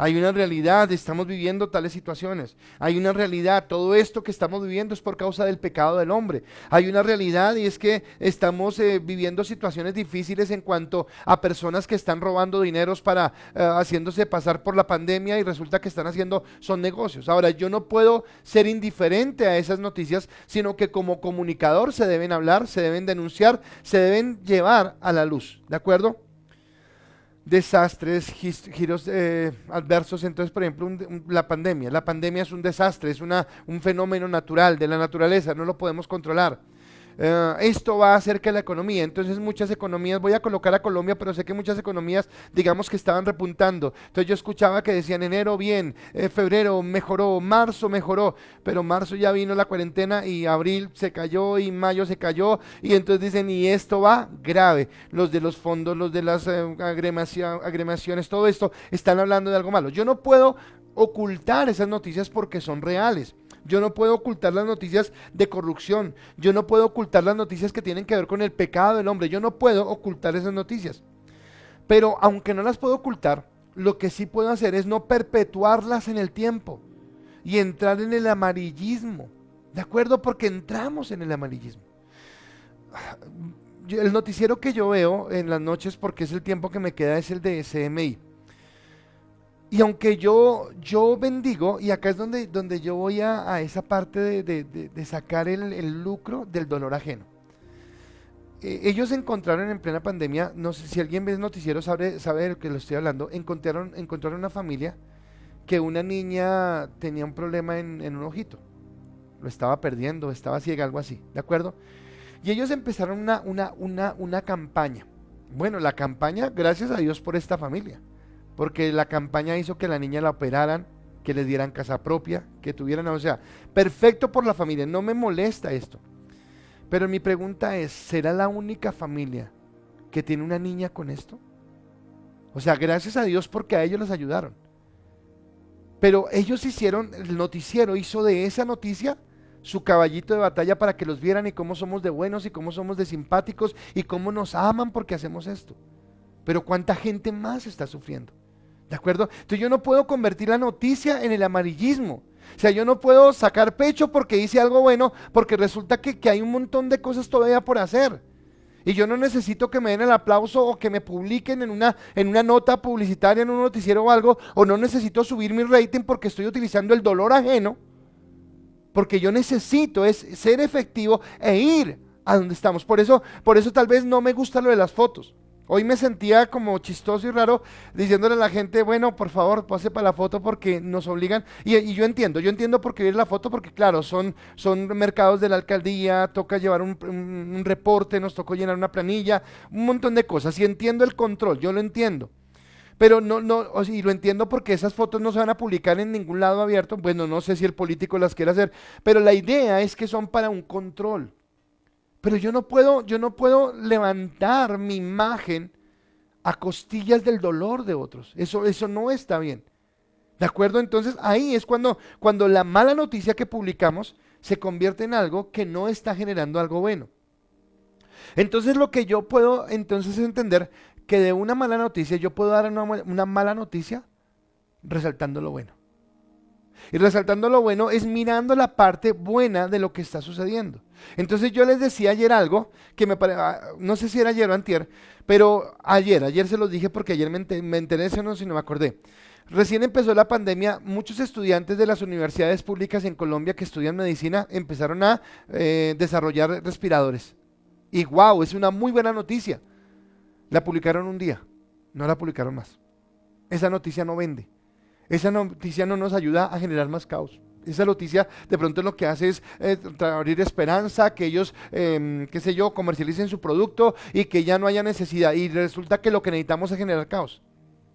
Hay una realidad, estamos viviendo tales situaciones. Hay una realidad, todo esto que estamos viviendo es por causa del pecado del hombre. Hay una realidad y es que estamos viviendo situaciones difíciles en cuanto a personas que están robando dineros para haciéndose pasar por la pandemia y resulta que están haciendo son negocios. Ahora, yo no puedo ser indiferente a esas noticias, sino que como comunicador se deben hablar, se deben denunciar, se deben llevar a la luz. ¿De acuerdo? Desastres, giros adversos. Entonces, por ejemplo, la pandemia. La pandemia es un desastre, es un fenómeno natural de la naturaleza, no lo podemos controlar. Esto va a hacer que la economía, entonces muchas economías, voy a colocar a Colombia, pero sé que muchas economías, digamos que estaban repuntando. Entonces yo escuchaba que decían enero bien, febrero mejoró, marzo mejoró, pero marzo ya vino la cuarentena y abril se cayó y mayo se cayó y entonces dicen y esto va grave. Los de los fondos, los de las agremiaciones, todo esto están hablando de algo malo. Yo no puedo ocultar esas noticias porque son reales. Yo no puedo ocultar las noticias de corrupción. Yo no puedo ocultar las noticias que tienen que ver con el pecado del hombre. Yo no puedo ocultar esas noticias. Pero aunque no las puedo ocultar, lo que sí puedo hacer es no perpetuarlas en el tiempo y entrar en el amarillismo. ¿De acuerdo? Porque entramos en el amarillismo. El noticiero que yo veo en las noches, porque es el tiempo que me queda, es el de CMI. Y aunque yo bendigo, y acá es donde yo voy a esa parte de sacar el lucro del dolor ajeno. Ellos encontraron en plena pandemia, no sé si alguien ve el noticiero sabe de lo que lo estoy hablando, encontraron una familia que una niña tenía un problema en un ojito. Lo estaba perdiendo, estaba ciega, algo así, ¿de acuerdo? Y ellos empezaron una campaña. Bueno, la campaña, gracias a Dios por esta familia. Porque la campaña hizo que la niña la operaran, que les dieran casa propia, que tuvieran, o sea, perfecto por la familia, no me molesta esto. Pero mi pregunta es, ¿será la única familia que tiene una niña con esto? O sea, gracias a Dios porque a ellos les ayudaron. Pero ellos hicieron, el noticiero hizo de esa noticia su caballito de batalla para que los vieran y cómo somos de buenos y cómo somos de simpáticos y cómo nos aman porque hacemos esto. Pero cuánta gente más está sufriendo. ¿De acuerdo? Entonces yo no puedo convertir la noticia en el amarillismo. O sea, yo no puedo sacar pecho porque hice algo bueno, porque resulta que hay un montón de cosas todavía por hacer. Y yo no necesito que me den el aplauso o que me publiquen en una nota publicitaria, en un noticiero o algo, o no necesito subir mi rating porque estoy utilizando el dolor ajeno, porque yo necesito es ser efectivo e ir a donde estamos. Por eso tal vez no me gusta lo de las fotos. Hoy me sentía como chistoso y raro diciéndole a la gente, bueno, por favor, pase para la foto porque nos obligan. Y yo entiendo por qué ir la foto, porque claro, son mercados de la alcaldía, toca llevar un reporte, nos tocó llenar una planilla, un montón de cosas. Y entiendo el control, yo lo entiendo. Pero y lo entiendo porque esas fotos no se van a publicar en ningún lado abierto. Bueno, no sé si el político las quiere hacer, pero la idea es que son para un control. Pero yo no puedo levantar mi imagen a costillas del dolor de otros. Eso no está bien. ¿De acuerdo? Entonces ahí es cuando la mala noticia que publicamos se convierte en algo que no está generando algo bueno. Entonces lo que yo puedo entonces entender que de una mala noticia yo puedo dar una mala noticia resaltando lo bueno. Y resaltando lo bueno es mirando la parte buena de lo que está sucediendo. Entonces yo les decía ayer algo que no sé si era ayer o antier, pero ayer se los dije porque ayer me enteré de eso, no, si no me acordé. Recién empezó la pandemia, muchos estudiantes de las universidades públicas en Colombia que estudian medicina empezaron a desarrollar respiradores. Y wow, es una muy buena noticia. La publicaron un día, no la publicaron más. Esa noticia no vende. Esa noticia no nos ayuda a generar más caos. Esa noticia de pronto lo que hace es abrir esperanza, que ellos, qué sé yo, comercialicen su producto y que ya no haya necesidad. Y resulta que lo que necesitamos es generar caos.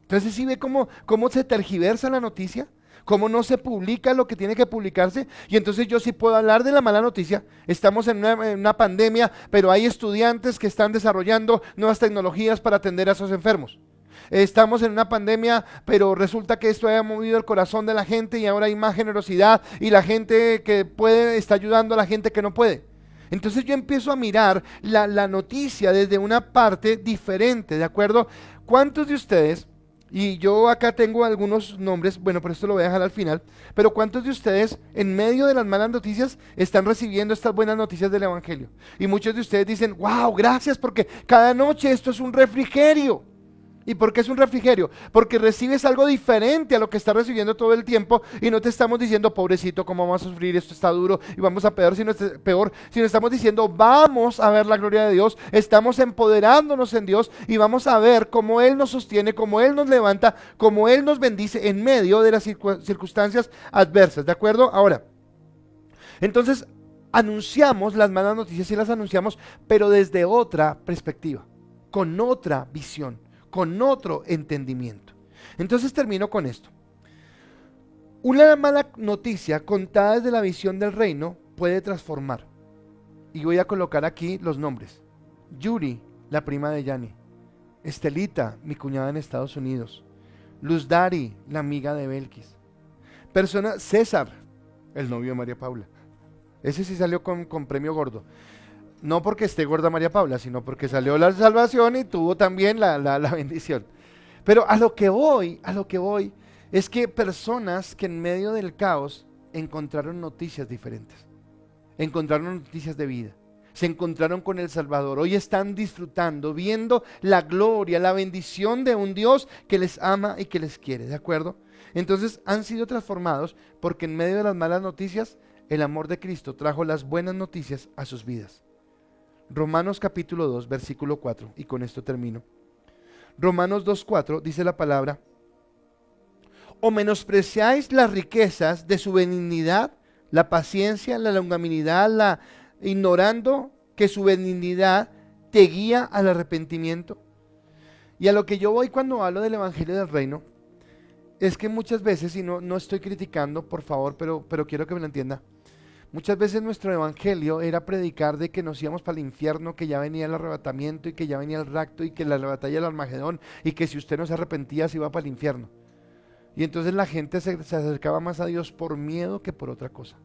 Entonces sí ve cómo se tergiversa la noticia, cómo no se publica lo que tiene que publicarse. Y entonces yo sí puedo hablar de la mala noticia. Estamos en una pandemia, pero hay estudiantes que están desarrollando nuevas tecnologías para atender a esos enfermos. Estamos en una pandemia, pero resulta que esto ha movido el corazón de la gente y ahora hay más generosidad y la gente que puede está ayudando a la gente que no puede. Entonces yo empiezo a mirar la noticia desde una parte diferente, ¿de acuerdo? ¿Cuántos de ustedes, y yo acá tengo algunos nombres, bueno, pero esto lo voy a dejar al final, pero cuántos de ustedes en medio de las malas noticias están recibiendo estas buenas noticias del Evangelio? Y muchos de ustedes dicen, wow, gracias, porque cada noche esto es un refrigerio. ¿Y por qué es un refrigerio? Porque recibes algo diferente a lo que estás recibiendo todo el tiempo y no te estamos diciendo, pobrecito, cómo vamos a sufrir, esto está duro y vamos a peor, sino estamos diciendo, vamos a ver la gloria de Dios, estamos empoderándonos en Dios y vamos a ver cómo Él nos sostiene, cómo Él nos levanta, cómo Él nos bendice en medio de las circunstancias adversas, ¿de acuerdo? Ahora, entonces anunciamos las malas noticias y las anunciamos, pero desde otra perspectiva, con otra visión, con otro entendimiento. Entonces termino con esto. Una mala noticia contada desde la visión del reino puede transformar. Y voy a colocar aquí los nombres. Yuri, la prima de Yani. Estelita, mi cuñada en Estados Unidos. Luz Dari, la amiga de Belkis. César, el novio de María Paula. Ese sí salió con premio gordo. No porque esté gorda María Paula, sino porque salió la salvación y tuvo también la bendición. Pero a lo que voy es que personas que en medio del caos encontraron noticias diferentes, encontraron noticias de vida, se encontraron con el Salvador, hoy están disfrutando, viendo la gloria, la bendición de un Dios que les ama y que les quiere, ¿de acuerdo? Entonces han sido transformados porque en medio de las malas noticias, el amor de Cristo trajo las buenas noticias a sus vidas. Romanos capítulo 2, versículo 4, y con esto termino. Romanos 2:4 dice la palabra: o menospreciáis las riquezas de su benignidad, la paciencia, la longanimidad, ignorando que su benignidad te guía al arrepentimiento. Y a lo que yo voy cuando hablo del Evangelio del Reino, es que muchas veces, y no estoy criticando, por favor, pero quiero que me lo entienda. Muchas veces nuestro evangelio era predicar de que nos íbamos para el infierno, que ya venía el arrebatamiento y que ya venía el rapto y que la batalla del Armagedón y que si usted no se arrepentía se iba para el infierno. Y entonces la gente se acercaba más a Dios por miedo que por otra cosa.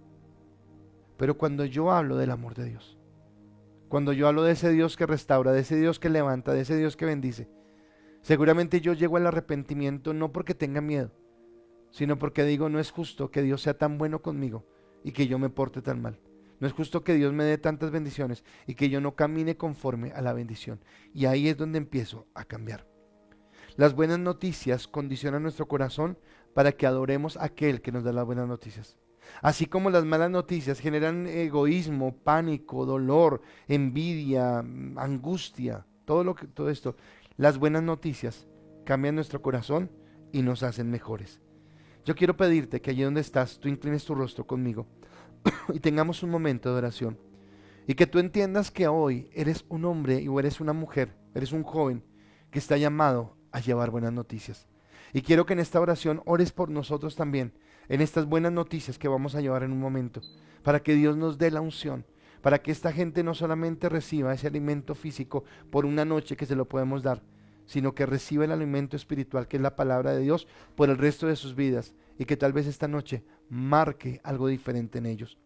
Pero cuando yo hablo del amor de Dios, cuando yo hablo de ese Dios que restaura, de ese Dios que levanta, de ese Dios que bendice, seguramente yo llego al arrepentimiento no porque tenga miedo, sino porque digo, no es justo que Dios sea tan bueno conmigo y que yo me porte tan mal. No es justo que Dios me dé tantas bendiciones y que yo no camine conforme a la bendición. Y ahí es donde empiezo a cambiar. Las buenas noticias condicionan nuestro corazón para que adoremos a aquel que nos da las buenas noticias. Así como las malas noticias generan egoísmo, pánico, dolor, envidia, angustia, todo esto. Las buenas noticias cambian nuestro corazón y nos hacen mejores. Yo quiero pedirte que allí donde estás, tú inclines tu rostro conmigo y tengamos un momento de oración. Y que tú entiendas que hoy eres un hombre o eres una mujer, eres un joven que está llamado a llevar buenas noticias. Y quiero que en esta oración ores por nosotros también, en estas buenas noticias que vamos a llevar en un momento, para que Dios nos dé la unción, para que esta gente no solamente reciba ese alimento físico por una noche que se lo podemos dar, sino que reciba el alimento espiritual que es la palabra de Dios por el resto de sus vidas y que tal vez esta noche marque algo diferente en ellos.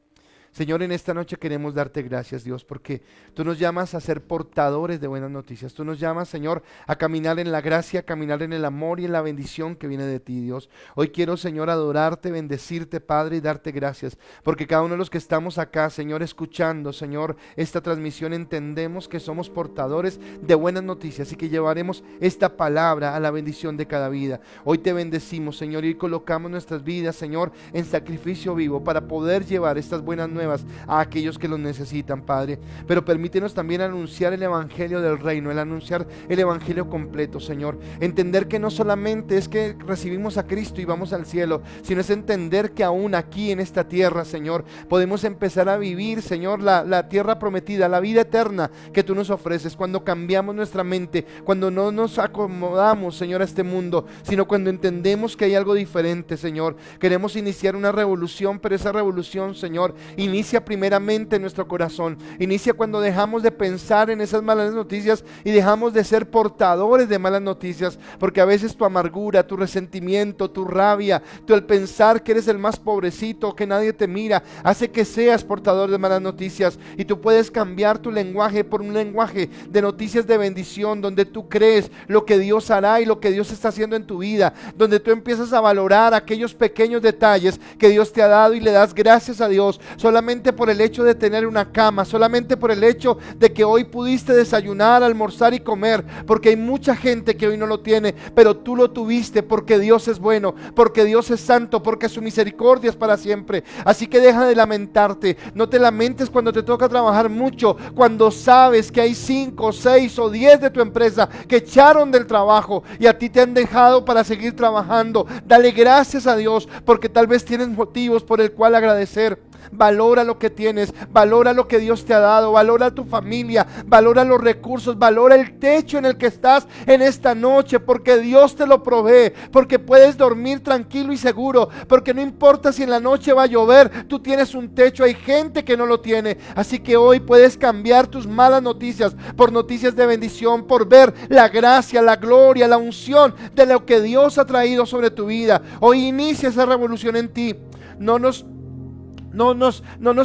Señor, en esta noche queremos darte gracias, Dios, porque tú nos llamas a ser portadores de buenas noticias. Tú nos llamas, Señor, a caminar en la gracia, a caminar en el amor y en la bendición que viene de ti, Dios. Hoy quiero, Señor, adorarte, bendecirte, Padre, y darte gracias, porque cada uno de los que estamos acá, Señor, escuchando, Señor, esta transmisión, entendemos que somos portadores de buenas noticias y que llevaremos esta palabra a la bendición de cada vida. Hoy te bendecimos, Señor, y colocamos nuestras vidas, Señor, en sacrificio vivo para poder llevar estas buenas nuevas a aquellos que los necesitan, Padre. Pero permítenos también anunciar el evangelio del reino, el anunciar el evangelio completo, Señor. Entender que no solamente es que recibimos a Cristo y vamos al cielo, sino es entender que aún aquí en esta tierra, Señor, podemos empezar a vivir, Señor, la tierra prometida, la vida eterna que tú nos ofreces cuando cambiamos nuestra mente, cuando no nos acomodamos, Señor, a este mundo, sino cuando entendemos que hay algo diferente, Señor. Queremos iniciar una revolución, pero esa revolución, Señor, inicia inicia primeramente en nuestro corazón. Inicia cuando dejamos de pensar en esas malas noticias y dejamos de ser portadores de malas noticias, porque a veces tu amargura, tu resentimiento, tu rabia, el pensar que eres el más pobrecito, que nadie te mira, hace que seas portador de malas noticias. Y tú puedes cambiar tu lenguaje por un lenguaje de noticias de bendición, donde tú crees lo que Dios hará y lo que Dios está haciendo en tu vida, donde tú empiezas a valorar aquellos pequeños detalles que Dios te ha dado y le das gracias a Dios solamente por el hecho de tener una cama, solamente por el hecho de que hoy pudiste desayunar, almorzar y comer, porque hay mucha gente que hoy no lo tiene, pero tú lo tuviste porque Dios es bueno, porque Dios es santo, porque su misericordia es para siempre. Así que deja de lamentarte, no te lamentes cuando te toca trabajar mucho, cuando sabes que hay 5, 6 o 10 de tu empresa que echaron del trabajo y a ti te han dejado para seguir trabajando. Dale gracias a Dios, porque tal vez tienes motivos por el cual agradecer. Valora lo que tienes, valora lo que Dios te ha dado, valora tu familia, valora los recursos, valora el techo en el que estás en esta noche, porque Dios te lo provee, porque puedes dormir tranquilo y seguro, porque no importa si en la noche va a llover, tú tienes un techo. Hay gente que no lo tiene, así que hoy puedes cambiar tus malas noticias por noticias de bendición, por ver la gracia, la gloria, la unción de lo que Dios ha traído sobre tu vida. Hoy inicia esa revolución en ti. No nos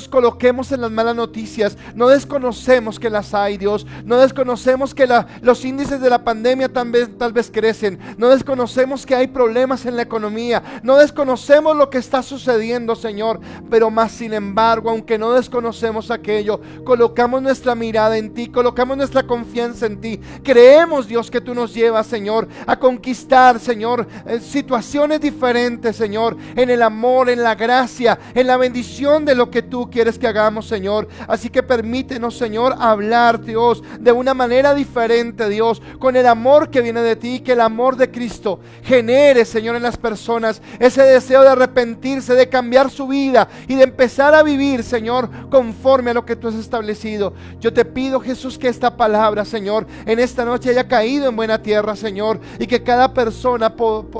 coloquemos en las malas noticias. No desconocemos que las hay, Dios. No desconocemos que los índices de la pandemia tal vez crecen. No desconocemos que hay problemas en la economía. No desconocemos lo que está sucediendo, Señor. Pero más sin embargo, aunque no desconocemos aquello, colocamos nuestra mirada en ti, colocamos nuestra confianza en ti. Creemos, Dios, que tú nos llevas, Señor, a conquistar, Señor, situaciones diferentes, Señor, en el amor, en la gracia, en la bendición de lo que tú quieres que hagamos, Señor. Así que permítenos, Señor, hablar, Dios, de una manera diferente, Dios, con el amor que viene de ti, que el amor de Cristo genere, Señor, en las personas ese deseo de arrepentirse, de cambiar su vida y de empezar a vivir, Señor, conforme a lo que tú has establecido. Yo te pido, Jesús, que esta palabra, Señor, en esta noche haya caído en buena tierra, Señor, y que cada persona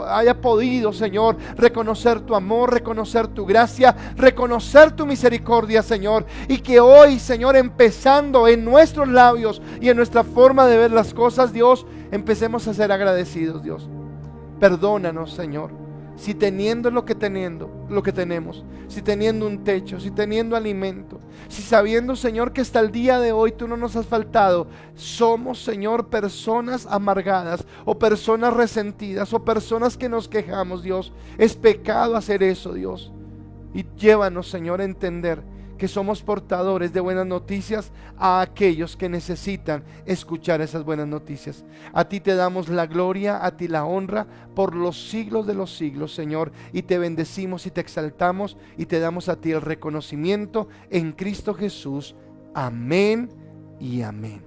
haya podido, Señor, reconocer tu amor, reconocer tu gracia, reconocer tu misericordia, Señor, y que hoy, Señor, empezando en nuestros labios y en nuestra forma de ver las cosas, Dios, empecemos a ser agradecidos, Dios. Perdónanos, Señor, si teniendo lo que tenemos, si teniendo un techo, si teniendo alimento, si sabiendo, Señor, que hasta el día de hoy tú no nos has faltado, somos, Señor, personas amargadas o personas resentidas o personas que nos quejamos, Dios. Es pecado hacer eso, Dios. Y llévanos, Señor, a entender que somos portadores de buenas noticias a aquellos que necesitan escuchar esas buenas noticias. A ti te damos la gloria, a ti la honra por los siglos de los siglos, Señor, y te bendecimos y te exaltamos y te damos a ti el reconocimiento en Cristo Jesús. Amén y amén.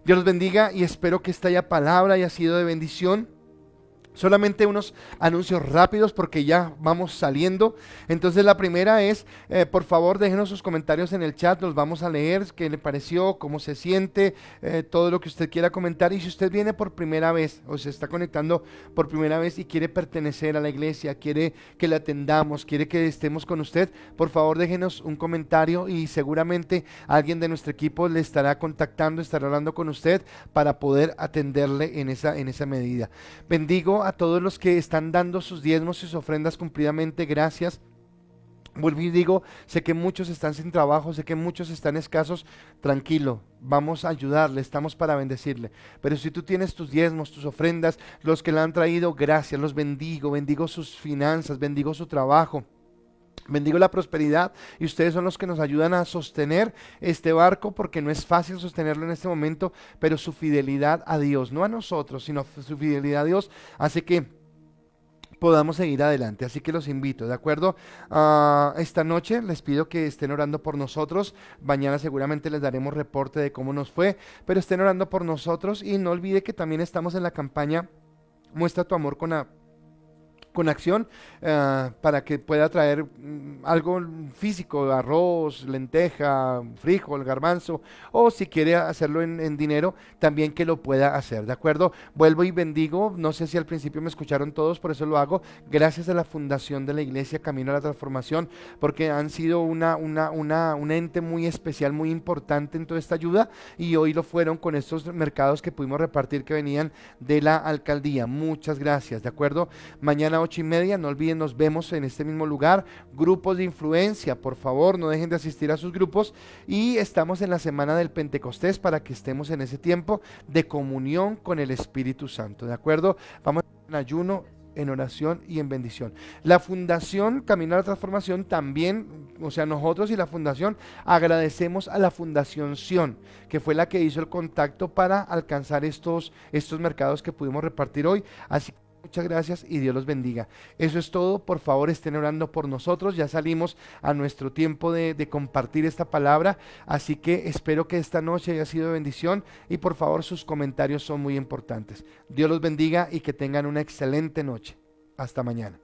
Dios los bendiga y espero que esta palabra haya sido de bendición. Solamente unos anuncios rápidos porque ya vamos saliendo. Entonces la primera es, por favor déjenos sus comentarios en el chat, los vamos a leer, qué le pareció, cómo se siente, todo lo que usted quiera comentar. Y si usted viene por primera vez o se está conectando por primera vez y quiere pertenecer a la iglesia, quiere que le atendamos, quiere que estemos con usted, por favor déjenos un comentario y seguramente alguien de nuestro equipo le estará contactando, estará hablando con usted para poder atenderle en esa medida. Bendigo a todos los que están dando sus diezmos y sus ofrendas cumplidamente, gracias. Vuelvo y digo, sé que muchos están sin trabajo, sé que muchos están escasos, tranquilo, vamos a ayudarle, estamos para bendecirle. Pero si tú tienes tus diezmos, tus ofrendas, los que le han traído, gracias, los bendigo sus finanzas, bendigo su trabajo. Bendigo la prosperidad y ustedes son los que nos ayudan a sostener este barco, porque no es fácil sostenerlo en este momento, pero su fidelidad a Dios, no a nosotros, sino su fidelidad a Dios hace que podamos seguir adelante. Así que los invito, ¿de acuerdo? Esta noche les pido que estén orando por nosotros. Mañana seguramente les daremos reporte de cómo nos fue, pero estén orando por nosotros y no olvide que también estamos en la campaña Muestra tu amor con con acción, para que pueda traer algo físico, arroz, lenteja, frijol, garbanzo, o si quiere hacerlo en dinero, también que lo pueda hacer, ¿de acuerdo? Vuelvo y bendigo, no sé si al principio me escucharon todos, por eso lo hago, gracias a la fundación de la iglesia Camino a la Transformación, porque han sido un ente muy especial, muy importante en toda esta ayuda, y hoy lo fueron con estos mercados que pudimos repartir que venían de la alcaldía. Muchas gracias, ¿de acuerdo? Mañana 8:30, no olviden, nos vemos en este mismo lugar. Grupos de influencia, por favor, no dejen de asistir a sus grupos. Y estamos en la semana del Pentecostés para que estemos en ese tiempo de comunión con el Espíritu Santo, ¿de acuerdo? Vamos en ayuno, en oración y en bendición. La Fundación Camino a la Transformación también, o sea, nosotros y la Fundación agradecemos a la Fundación Sion, que fue la que hizo el contacto para alcanzar estos mercados que pudimos repartir hoy. Así que muchas gracias y Dios los bendiga. Eso es todo. Por favor, estén orando por nosotros. Ya salimos a nuestro tiempo de compartir esta palabra. Así que espero que esta noche haya sido de bendición. Y por favor, sus comentarios son muy importantes. Dios los bendiga y que tengan una excelente noche. Hasta mañana.